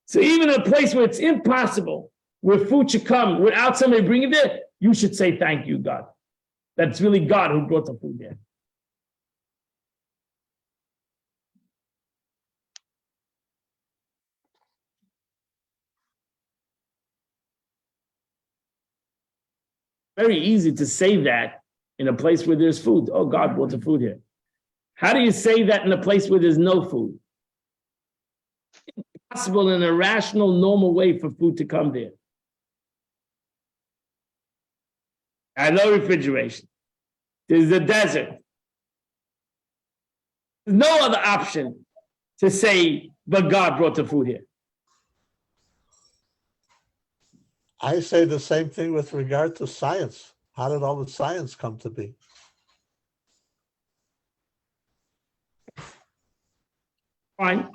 So even in a place where it's impossible, where food should come without somebody bringing it there, you should say, thank you, God. That's really God who brought the food there. Very easy to say that in a place where there's food. Oh, God brought the food here. How do you say that in a place where there's no food? It's possible in a rational, normal way for food to come there. And no refrigeration. There's the desert. There's no other option to say, but God brought the food here. I say the same thing with regard to science. How did all the science come to be? Fine.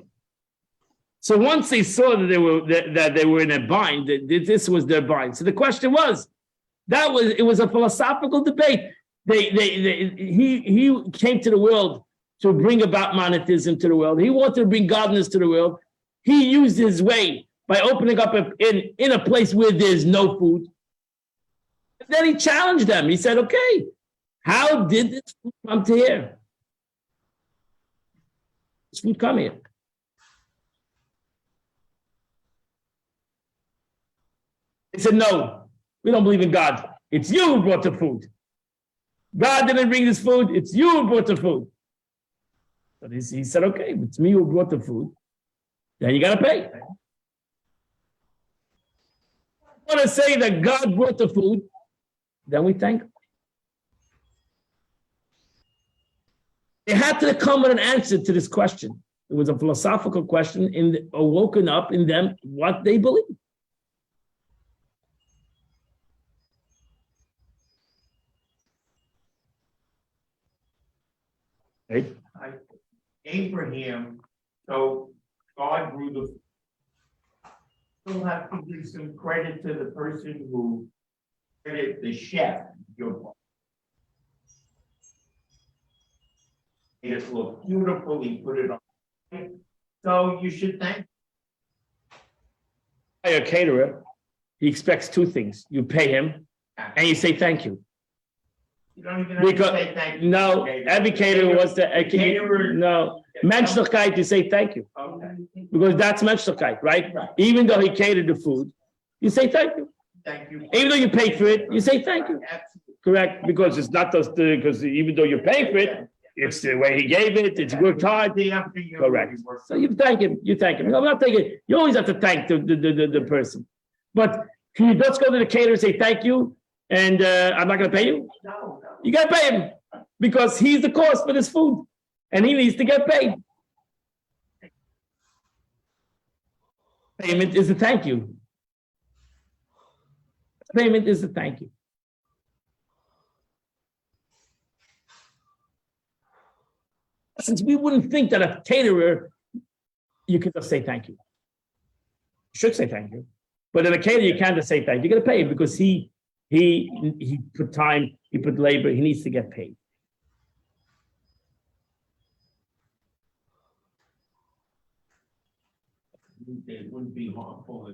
So once they saw that they were in a bind, that this was their bind. So the question was, it was a philosophical debate. He came to the world to bring about monotheism to the world. He wanted to bring godliness to the world. He used his way by opening up in a place where there's no food. And then he challenged them. He said, okay, how did this food come to here? This food come here. They said, no, we don't believe in God. It's you who brought the food. God didn't bring this food. It's you who brought the food. But he said, okay, if it's me who brought the food, then you got to pay. Want to say that God brought the food, then we thank him. They had to come with an answer to this question. It was a philosophical question awoken up in them what they believe. Right? Abraham, so God grew the. Still have to give some credit to the person who created the chef. Made it look beautiful. He put it on. So you should thank. A caterer, he expects two things. You pay him and you say thank you. You don't even have to say thank you. No, every caterer wants to, no. Menschlichkeit, you say thank you. Okay. Because that's menschlichkeit, right? Even though he catered the food, you say thank you. Thank you. Even though you paid for it, you say thank you. Absolutely. Correct, because it's not those, because even though you're paying for it, it's the way he gave it, it's worked hard. Correct. So you thank him. No, I'm not thanking. You always have to thank the person. But can you just go to the caterer and say thank you, and I'm not going to pay you? No. You got to pay him because he's the cost for this food, and he needs to get paid. Payment is a thank you. Payment is a thank you. Since we wouldn't think that a caterer, you could just say thank you. You should say thank you. But in a caterer, you can't just say thank you. You're gonna pay him because he put time, he put labor, he needs to get paid. It wouldn't be harmful.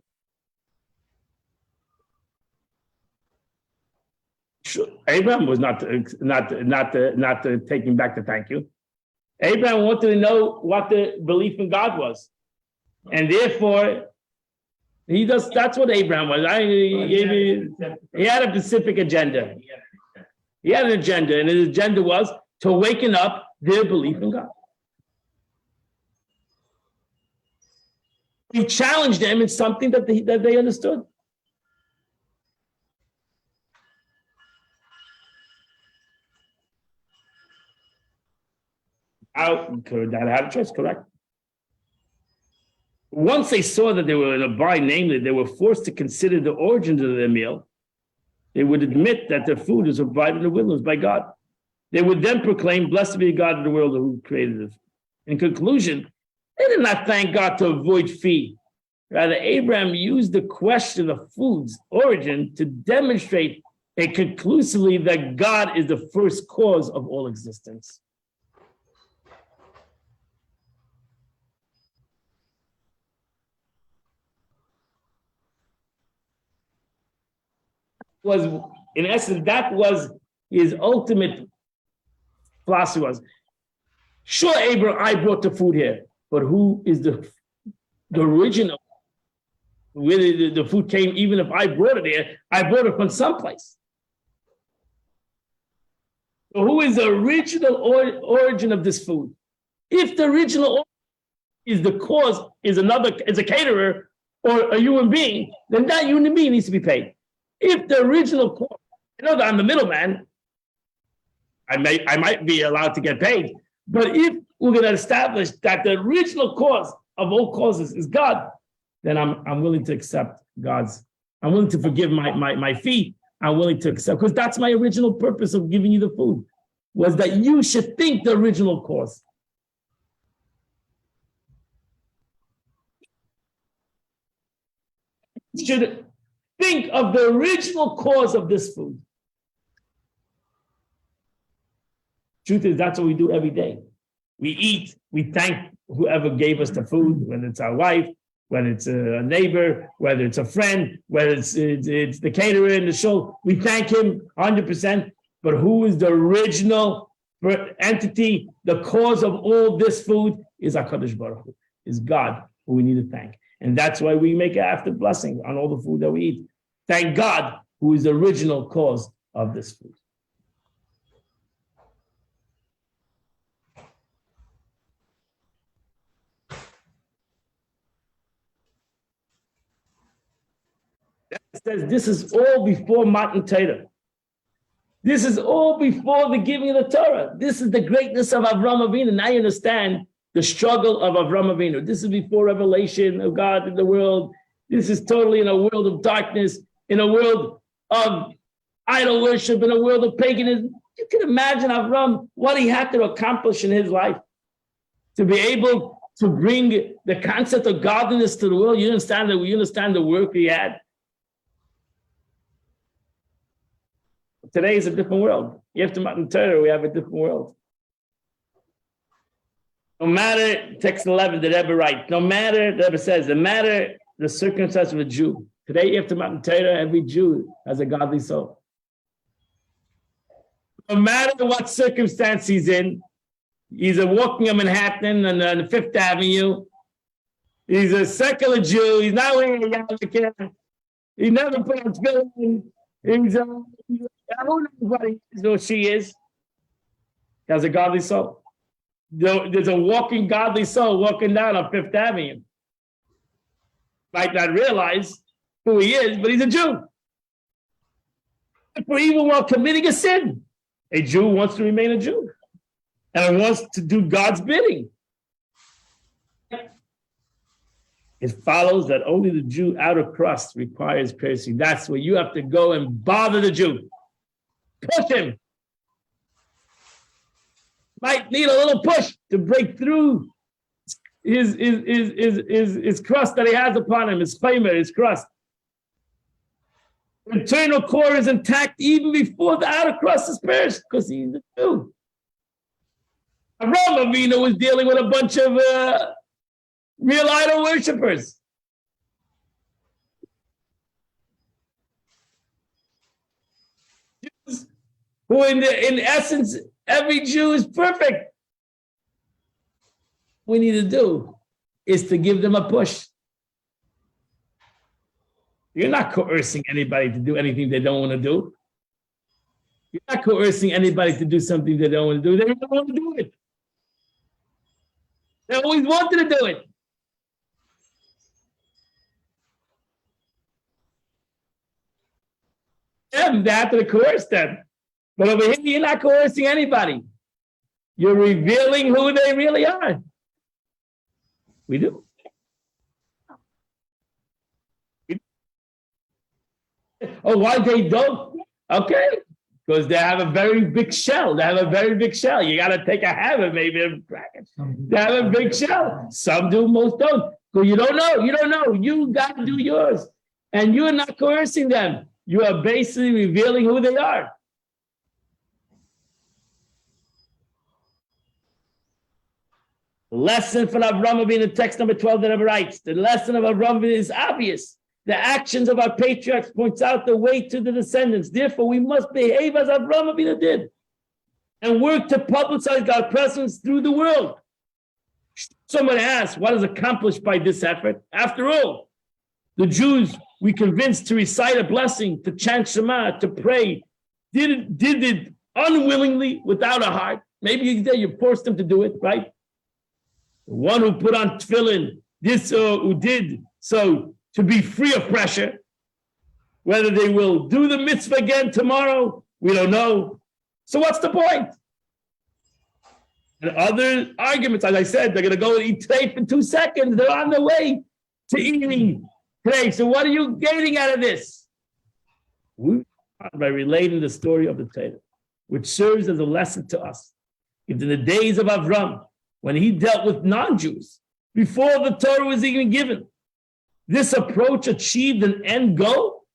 Sure. Abraham was not taking back the thank you. Abraham wanted to know what the belief in God was. And therefore, that's what Abraham was. He had a specific agenda. He had an agenda, and his agenda was to awaken up their belief in God. He challenged them in something that they understood. That had a choice, correct? Once they saw that they were in a bind, namely, they were forced to consider the origins of their meal, they would admit that their food is provided in the wilderness by God. They would then proclaim, blessed be God of the world who created it. In conclusion, they did not thank God to avoid fee. Rather, Abraham used the question of food's origin to demonstrate conclusively that God is the first cause of all existence. Was, in essence, that was his ultimate philosophy was, sure, Abraham, I brought the food here, but who is the original, where the food came, even if I brought it here, I brought it from someplace. So who is the original origin of this food? If the original is the cause, is a caterer or a human being, then that human being needs to be paid. If the original cause, I know that I'm the middleman, I might be allowed to get paid. But if we're going to establish that the original cause of all causes is God, then I'm willing to accept God's. I'm willing to forgive my fee. I'm willing to accept, because that's my original purpose of giving you the food, was that you should think the original cause. You should think of the original cause of this food. Truth is, that's what we do every day. We eat, we thank whoever gave us the food, whether it's our wife, whether it's a neighbor, whether it's a friend, whether it's the caterer in the show. We thank him 100%, but who is the original entity, the cause of all this food is HaKadosh Baruch Hu, is God, who we need to thank. And that's why we make an after blessing on all the food that we eat. Thank God, who is the original cause of this food. It says this is all before Matan Torah. This is all before the giving of the Torah. This is the greatness of Avraham Avinu. Now you understand the struggle of Avraham Avinu. This is before revelation of God in the world. This is totally in a world of darkness, in a world of idol worship, in a world of paganism. You can imagine Avraham, what he had to accomplish in his life to be able to bring the concept of godliness to the world. You understand that? You understand the work he had. Today is a different world. After Matan Torah, we have a different world. No matter, text 11, the Rebbe writes, no matter, the Rebbe says, no matter the circumstance of a Jew, today after Matan Torah, every Jew has a godly soul. No matter what circumstance he's in, he's walking on Manhattan and on Fifth Avenue, he's a secular Jew, he's not wearing a yarmulke, he never put on tefillin, he's I don't know what he is or she is. He has a godly soul. There's a walking godly soul walking down on Fifth Avenue. Might not realize who he is, but he's a Jew. For even while committing a sin, a Jew wants to remain a Jew and wants to do God's bidding. It follows that only the Jew outer crust requires piercing. That's where you have to go and bother the Jew. Push him. Might need a little push to break through his crust that he has upon him, his chaymer, his crust. The internal core is intact even before the outer crust is pierced, because he's a Jew. Avraham Avinu was dealing with a bunch of real idol worshippers. Jews who in essence, every Jew is perfect. What we need to do is to give them a push. You're not coercing anybody to do anything they don't want to do. You're not coercing anybody to do something they don't want to do. They don't want to do it. They always wanted to do it. They have to coerce them. But over here, you're not coercing anybody. You're revealing who they really are. We do. Oh, why they don't? Okay, because they have a very big shell. They have a very big shell. You got to take a hammer, maybe, and crack it. They have a big shell. Some do, most don't. Because you don't know. You don't know. You got to do yours. And you're not coercing them. You are basically revealing who they are. The lesson for Avraham Avinu in text number 12 that ever writes. The lesson of Avraham Avinu is obvious. The actions of our patriarchs points out the way to the descendants. Therefore, we must behave as Avraham Avinu did and work to publicize God's presence through the world. Someone asks, what is accomplished by this effort? After all, the Jews we convinced to recite a blessing, to chant Shema, to pray, did it unwillingly without a heart. Maybe you forced them to do it, right? The one who put on tefillin, who did so to be free of pressure. Whether they will do the mitzvah again tomorrow, we don't know. So what's the point? And other arguments, as I said, they're going to go and eat today for 2 seconds. They're on their way to eating today. So what are you gaining out of this? By relating the story of the Torah, which serves as a lesson to us. If in the days of Avram, when he dealt with non-Jews, before the Torah was even given, this approach achieved an end goal.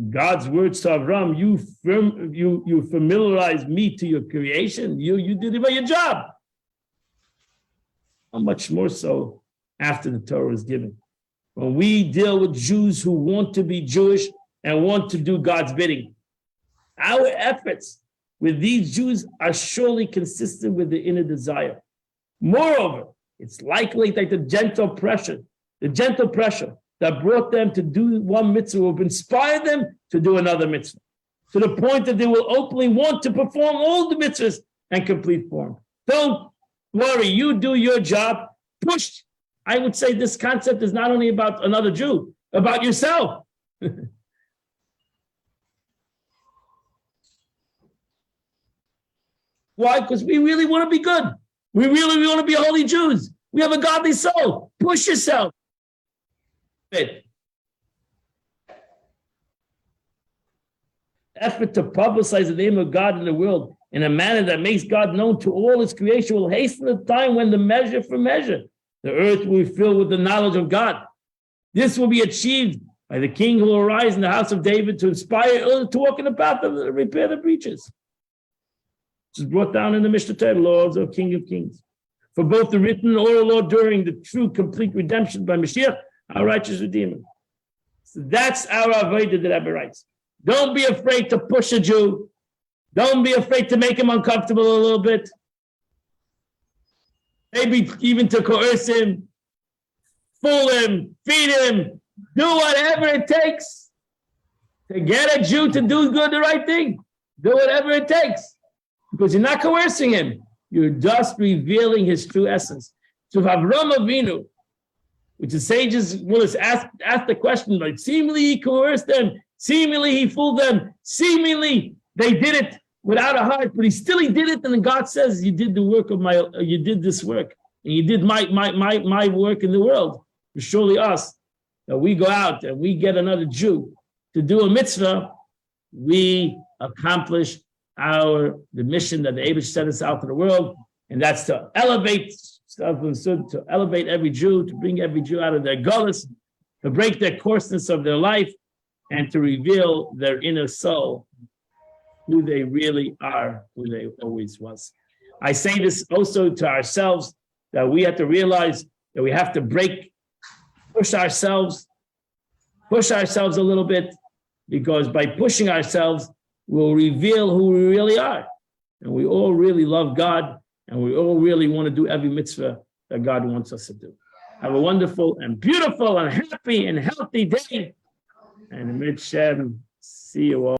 God's words to Avram, you familiarized me to your creation. You did about your job. How much more so after the Torah was given? When we deal with Jews who want to be Jewish and want to do God's bidding, our efforts with these Jews are surely consistent with the inner desire. Moreover, it's likely that the gentle pressure that brought them to do one mitzvah will inspire them to do another mitzvah, to the point that they will openly want to perform all the mitzvahs and complete form. Don't worry, you do your job. Push. I would say this concept is not only about another Jew, about yourself. Why? Because we really want to be good. We really want to be holy Jews. We have a godly soul. Push yourself. Effort to publicize the name of God in the world in a manner that makes God known to all his creation will hasten the time when the measure for measure, the earth will be filled with the knowledge of God. This will be achieved by the king who will arise in the house of David to inspire others to walk in the path of repair the breaches. This is brought down in the Mishnah Torah, laws of King of Kings. For both the written and oral law during the true complete redemption by Mashiach, our righteous Redeemer. So that's our Vayera that Rebbe writes. Don't be afraid to push a Jew. Don't be afraid to make him uncomfortable a little bit. Maybe even to coerce him, fool him, feed him, do whatever it takes to get a Jew to do good, the right thing. Do whatever it takes. because you're not coercing him. You're just revealing his true essence. So if Avram Avinu, which the sages will ask the question, like, seemingly he coerced them, seemingly he fooled them, seemingly they did it without a heart, but he did it, and then God says, you did the work of you did this work, and you did my work in the world. Surely us, that we go out and we get another Jew to do a mitzvah, we accomplish the mission that the Eibush sent us out to the world, and that's to elevate to elevate every Jew, to bring every Jew out of their gullus, to break their coarseness of their life, and to reveal their inner soul, who they really are, who they always was. I say this also to ourselves, that we have to realize that we have to push ourselves a little bit, because by pushing ourselves, we'll reveal who we really are. And we all really love God, and we all really want to do every mitzvah that God wants us to do. Have a wonderful and beautiful and happy and healthy day. And Mitzvah, see you all.